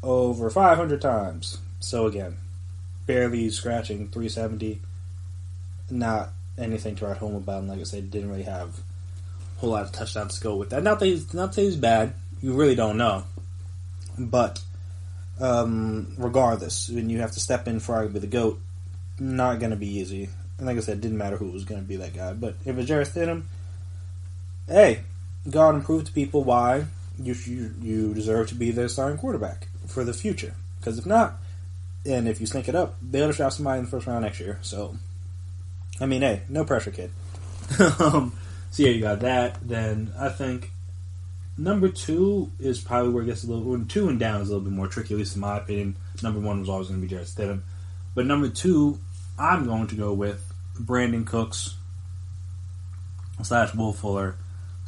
over 500 times. So again, barely scratching 370. Not anything to write home about. And like I said, didn't really have a whole lot of touchdowns to go with that. Not that he's bad. You really don't know. But regardless, when you have to step in for arguably the GOAT, not going to be easy. And like I said, it didn't matter who was going to be that guy. But if it's Jarrett Stidham, hey, go out and prove to people why you deserve to be their starting quarterback for the future. Because if not, and if you stink it up, they'll draft somebody in the 1st round next year. So, I mean, hey, no pressure, kid. So yeah, you got that. Then I think Number 2 is probably where it gets a little... When 2 and down is a little bit more tricky, at least in my opinion. Number 1 was always going to be Jarrett Stidham. But number 2, I'm going to go with Brandon Cooks / Will Fuller /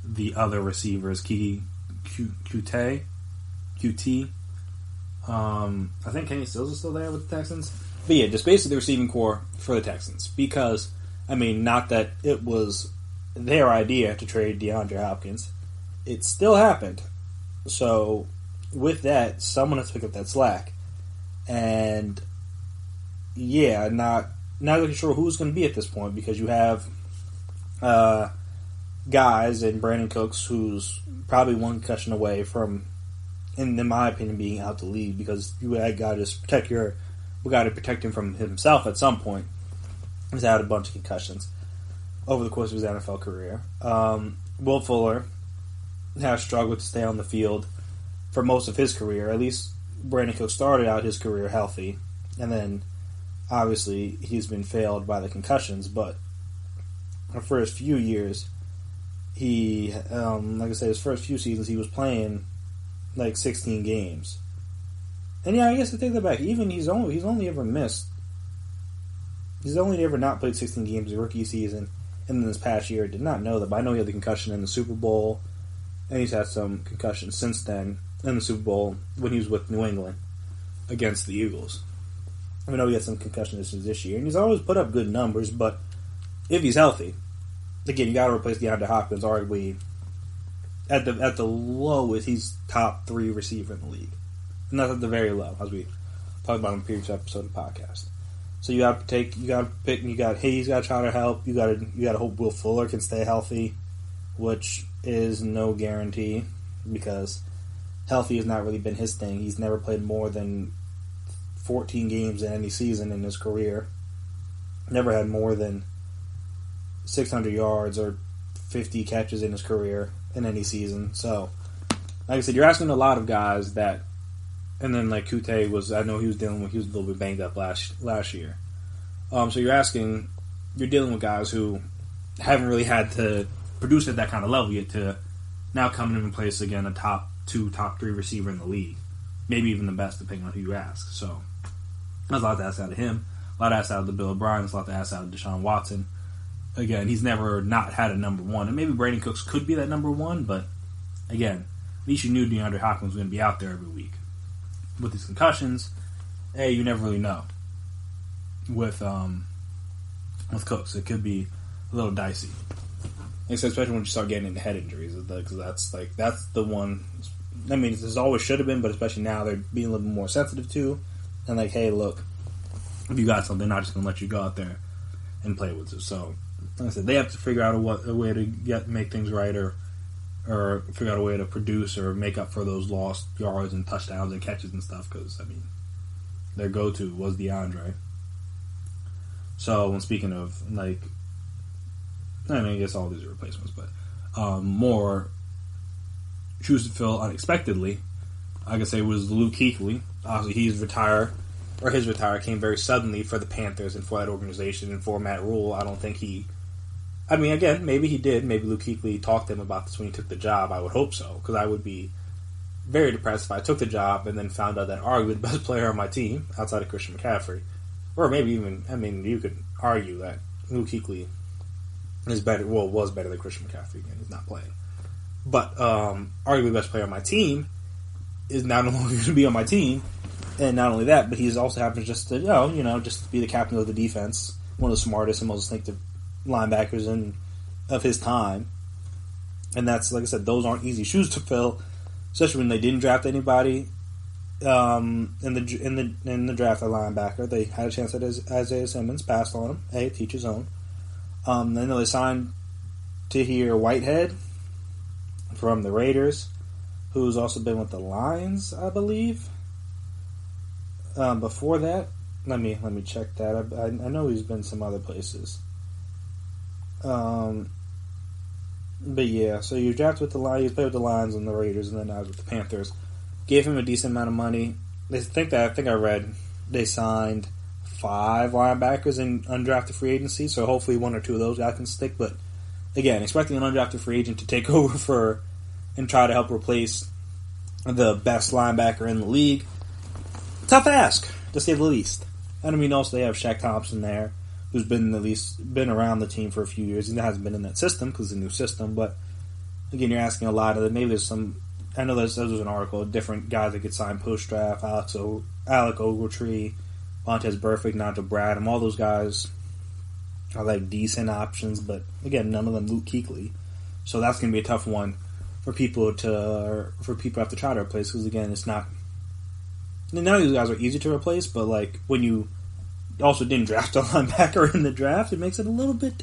the other receivers, QT. I think Kenny Stills is still there with the Texans. But yeah, just basically the receiving core for the Texans. Because, I mean, not that it was their idea to trade DeAndre Hopkins. It still happened. So, with that, someone has to pick up that slack. And, yeah, not really sure who's going to be at this point, because you have guys in Brandon Cooks who's probably one concussion away from, in my opinion, being out the league, because you got to protect him from himself at some point. He's had a bunch of concussions over the course of his NFL career. Will Fuller has struggled to stay on the field for most of his career. At least Brandon Cooks started out his career healthy, and then obviously he's been failed by the concussions. But for his few years, he, like I said, his first few seasons he was playing like 16 games. And yeah, I guess I take that back. Even he's only ever not played 16 games his rookie season, and then this past year did not know that. But I know he had the concussion in the Super Bowl, and he's had some concussions since then in the Super Bowl when he was with New England against the Eagles. I know he had some concussions this year, and he's always put up good numbers. But if he's healthy, again, you got to replace DeAndre Hopkins. Arguably, at the lowest, he's top 3 receiver in the league. And that's at the very low, as we talked about in the previous episode of the podcast. So you got to pick. Hayes got to try to help. You got to hope Will Fuller can stay healthy, which is no guarantee, because healthy has not really been his thing. He's never played more than 14 games in any season in his career. Never had more than 600 yards or 50 catches in his career in any season. So, like I said, you're asking a lot of guys that. And then, like, Kaep was, I know he was a little bit banged up last year. So you're dealing with guys who haven't really had to produce at that kind of level yet to now come in and place again a top 2, top 3 receiver in the league. Maybe even the best, depending on who you ask. So there's a lot to ask out of him. A lot to ask out of the Bill O'Brien. There's a lot to ask out of Deshaun Watson. Again, he's never not had a number 1. And maybe Brandon Cooks could be that number 1, but again, at least you knew DeAndre Hopkins was going to be out there every week. With these concussions, you never really know. With Cooks, it could be a little dicey, especially when you start getting into head injuries. Because that's the one. I mean, this always should have been, but especially now they're being a little bit more sensitive to. And like, hey, look, if you got something, they're not just going to let you go out there and play with it. So, like I said, they have to figure out a way to make things right, or figure out a way to produce or make up for those lost yards and touchdowns and catches and stuff, because, I mean, their go-to was DeAndre. So, when speaking of, like, I mean, I guess all these are replacements, but more shoes to fill unexpectedly, I could say, was Luke Kuechly. Obviously, his retire came very suddenly for the Panthers and for that organization and for Matt Rule. I don't think I mean, again, maybe he did. Maybe Luke Kuechly talked to him about this when he took the job. I would hope so, because I would be very depressed if I took the job and then found out that arguably the best player on my team, outside of Christian McCaffrey, or maybe even, I mean, you could argue that Luke Kuechly was better than Christian McCaffrey. Again, he's not playing. But arguably the best player on my team is not only going to be on my team, and not only that, but he's also happens just to, just be the captain of the defense, one of the smartest and most instinctive linebackers of his time. And that's, like I said, those aren't easy shoes to fill, especially when they didn't draft anybody in the draft at linebacker. They had a chance at Isaiah Simmons, passed on him. Hey, teach his own. Then they signed Tahir Whitehead from the Raiders, who's also been with the Lions, I believe. Before that, let me check that. I know he's been some other places. But yeah, so you drafted with the Lions, you played with the Lions and the Raiders, and then now with the Panthers. Gave him a decent amount of money. I think I read they signed 5 linebackers in undrafted free agency, so hopefully 1 or 2 of those guys can stick. But again, expecting an undrafted free agent to take over for and try to help replace the best linebacker in the league. Tough ask, to say the least. And I mean, also they have Shaq Thompson there, who's been around the team for a few years. He hasn't been in that system because it's a new system. But again, you're asking a lot of it. Maybe there's some. I know there was an article of different guys that get signed post draft. Alec Ogletree, Montez Burfict, Nigel Bradham. All those guys are like decent options, but again, none of them Luke Kuechly. So that's going to be a tough one for people to have to try to replace, because again, it's not. None of these guys are easy to replace, but like when you also didn't draft a linebacker in the draft, it makes it a little bit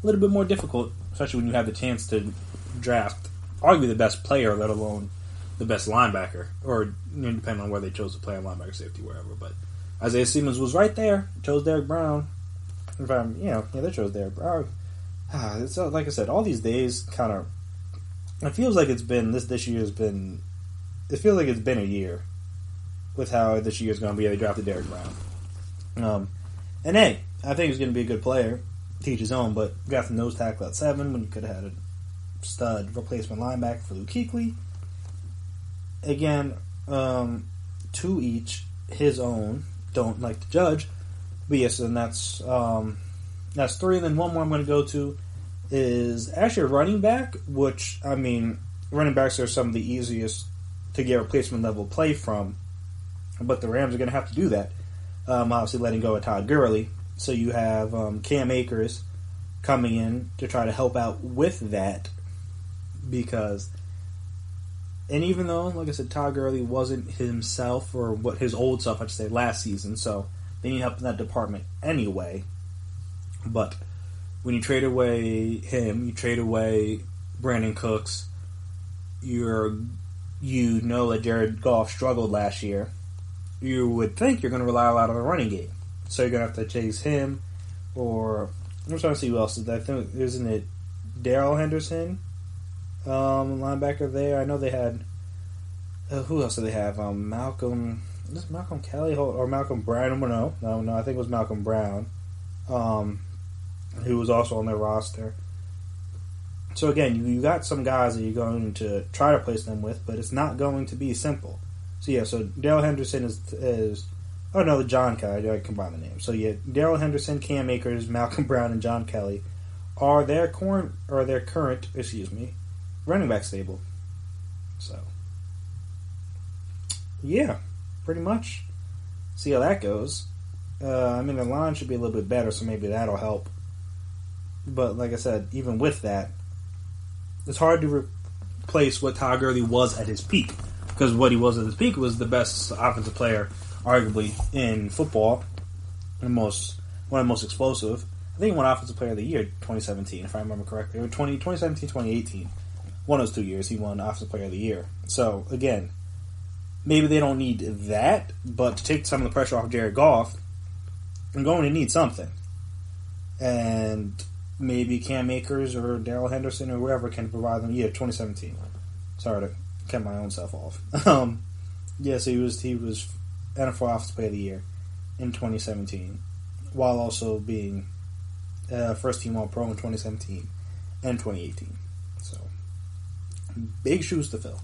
more difficult, especially when you have the chance to draft arguably the best player, let alone the best linebacker, or depending on where they chose to play, linebacker, safety, wherever. But Isaiah Simmons was right there, chose Derek Brown. They chose Derek Brown. It's like I said, all these days kind of. It feels like it's been this year has been. It feels like it's been a year with how this year's going to be. They drafted Derek Brown, and hey, I think he's going to be a good player, teach his own. But got the nose tackle at 7 when you could have had a stud replacement linebacker for Luke Kuechly. Again, 2 each, his own. Don't like to judge, but yes, and that's 3. And then one more I'm going to go to is actually a running back, which I mean, running backs are some of the easiest to get replacement level play from, but the Rams are going to have to do that. Obviously, letting go of Todd Gurley, so you have Cam Akers coming in to try to help out with that, because. And even though, like I said, Todd Gurley wasn't himself, or what his old self, I should say, last season, so they need help in that department anyway. But when you trade away him, you trade away Brandon Cooks, you know that Jared Goff struggled last year. You would think you're going to rely a lot on the running game. So you're going to have to chase him, or I'm trying to see who else is that. I think, isn't it Darrell Henderson? Linebacker there. I know they had. Who else do they have? Malcolm. Is this Malcolm Kelly or Malcolm Brown? No. I think it was Malcolm Brown, who was also on their roster. So again, you got some guys that you're going to try to place them with, but it's not going to be simple. So yeah, so Darrell Henderson is. Oh no, the John Kelly. I combine the names. So yeah, Darrell Henderson, Cam Akers, Malcolm Brown, and John Kelly are their current running back stable. So, yeah, pretty much. See how that goes. I mean, the line should be a little bit better, so maybe that'll help. But like I said, even with that, it's hard to replace what Todd Gurley was at his peak. Because what he was at his peak was the best offensive player, arguably, in football. One of the most explosive. I think he won Offensive Player of the Year 2017, if I remember correctly. 2017, 2018. One of those 2 years, he won Offensive Player of the Year. So, again, maybe they don't need that, but to take some of the pressure off Jared Goff, I'm going to need something. And maybe Cam Akers or Darrell Henderson or whoever can provide them. Yeah, 2017. Sorry to cut my own self off. So he was NFL Offensive Player of the Year in 2017, while also being first team All-Pro in 2017 and 2018. So, big shoes to fill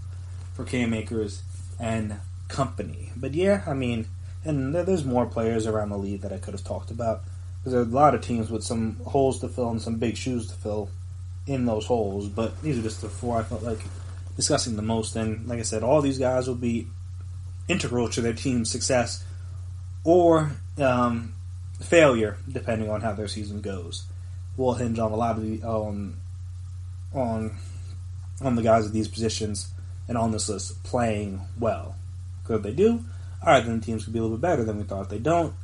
for Cam Akers and company. But yeah, I mean, and there's more players around the league that I could have talked about. Because there are a lot of teams with some holes to fill and some big shoes to fill in those holes. But these are just the 4 I felt like discussing the most. And like I said, all these guys will be integral to their team's success or failure, depending on how their season goes. Will hinge on a lot of the on the guys at these positions and on this list playing well. Because if they do, alright, then the teams could be a little bit better than we thought. If they don't,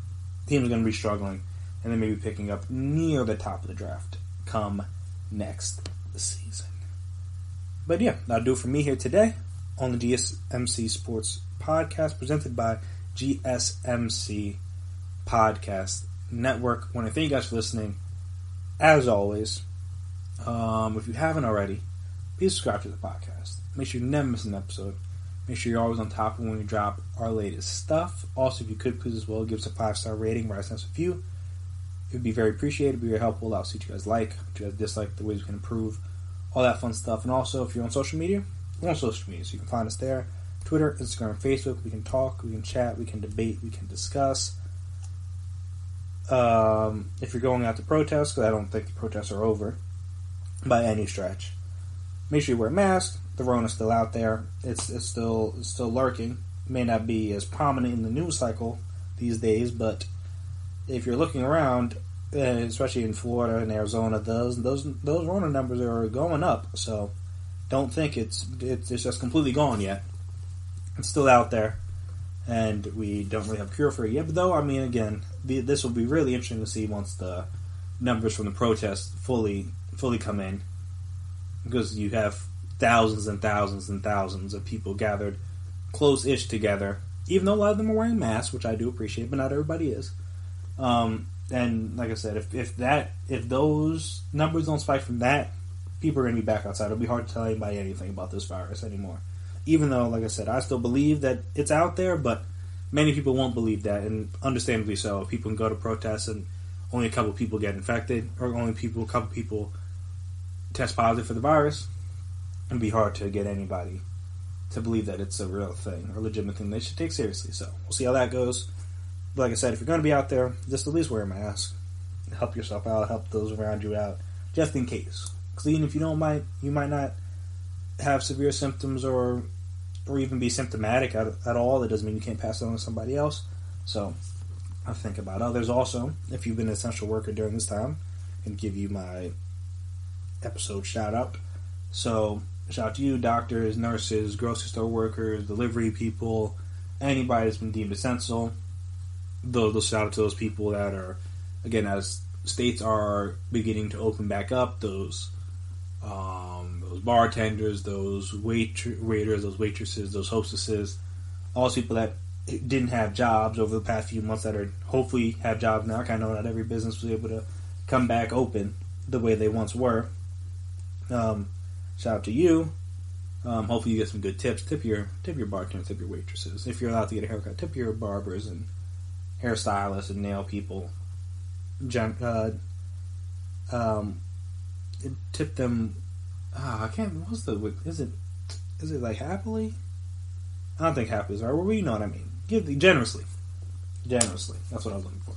the team's going to be struggling, and they may be picking up near the top of the draft come next season. But yeah, that'll do it for me here today on the GSMC Sports Podcast, presented by GSMC Podcast Network. I want to thank you guys for listening. As always, if you haven't already, please subscribe to the podcast. Make sure you never miss an episode. Make sure you're always on top of when we drop our latest stuff. Also, if you could, please as well give us a 5-star rating, write us a review. It would be very appreciated. It would be very helpful. Allow us to see what you guys like, what you guys dislike, the ways we can improve, all that fun stuff. And also, if you're on social media, on social media. So you can find us there. Twitter, Instagram, Facebook. We can talk, we can chat, we can debate, we can discuss. If you're going out to protest, because I don't think the protests are over by any stretch, make sure you wear a mask. The Rona's still out there. It's still lurking. It may not be as prominent in the news cycle these days, but if you're looking around, especially in Florida and Arizona, those Rona numbers are going up. So don't think it's just completely gone yet. It's still out there, and we don't really have a cure for it yet. But though, I mean, again, this will be really interesting to see once the numbers from the protests fully come in, because you have thousands and thousands and thousands of people gathered close-ish together, even though a lot of them are wearing masks, which I do appreciate, but not everybody is. And like I said, if those numbers don't spike from that, people are going to be back outside. It'll be hard to tell anybody anything about this virus anymore. Even though, like I said, I still believe that it's out there, but many people won't believe that, and understandably so. People can go to protests and only a couple people get infected, or only a couple people test positive for the virus. It'd be hard to get anybody to believe that it's a real thing, or a legitimate thing they should take seriously. So we'll see how that goes. But like I said, if you're going to be out there, just at least wear a mask. Help yourself out, help those around you out, just in case. Because even if you might not have severe symptoms or even be symptomatic at all. That doesn't mean you can't pass it on to somebody else. So I think about others also. If you've been an essential worker during this time, I can give you my episode shout out. So shout out to you, doctors, nurses, grocery store workers, delivery people, anybody that's been deemed essential. Those shout out to those people that are, again, as states are beginning to open back up, those bartenders, those waiters, those waitresses, those hostesses, all those people that didn't have jobs over the past few months that are hopefully have jobs now. I kind of know not every business was able to come back open the way they once were. Shout out to you. Hopefully you get some good tips. Tip your bartenders, tip your waitresses. If you're allowed to get a haircut, tip your barbers and hairstylists and nail people. Tip them. I can't. What's the? Is it like happily? I don't think happily is right. Well, you know what I mean. Give generously. Generously. That's what I was looking for.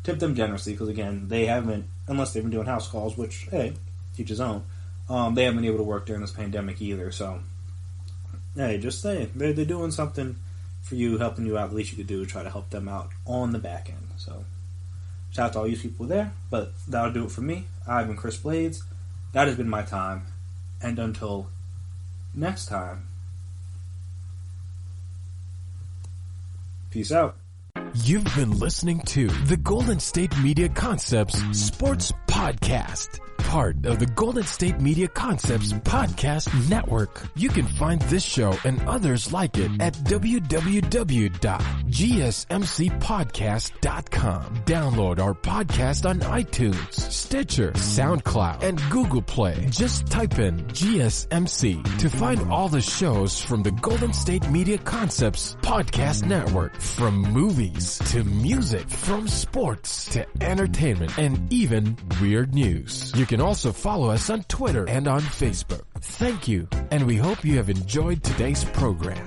Tip them generously, because again, they haven't, unless they've been doing house calls, which, hey, teach his own. They haven't been able to work during this pandemic either. So, hey, just say they're doing something for you, helping you out. The least you could do is try to help them out on the back end. So, shout out to all you people there. But that'll do it for me. I've been Chris Blades. That has been my time. And until next time, peace out. You've been listening to the Golden State Media Concepts Sports Podcast, part of the Golden State Media Concepts Podcast Network. You can find this show and others like it at www.gsmcpodcast.com. Download our podcast on iTunes, Stitcher, SoundCloud, and Google Play. Just type in GSMC to find all the shows from the Golden State Media Concepts Podcast Network, from movies to music, from sports to entertainment, and even weird news. You can also follow us on Twitter and on Facebook. Thank you, and we hope you have enjoyed today's program.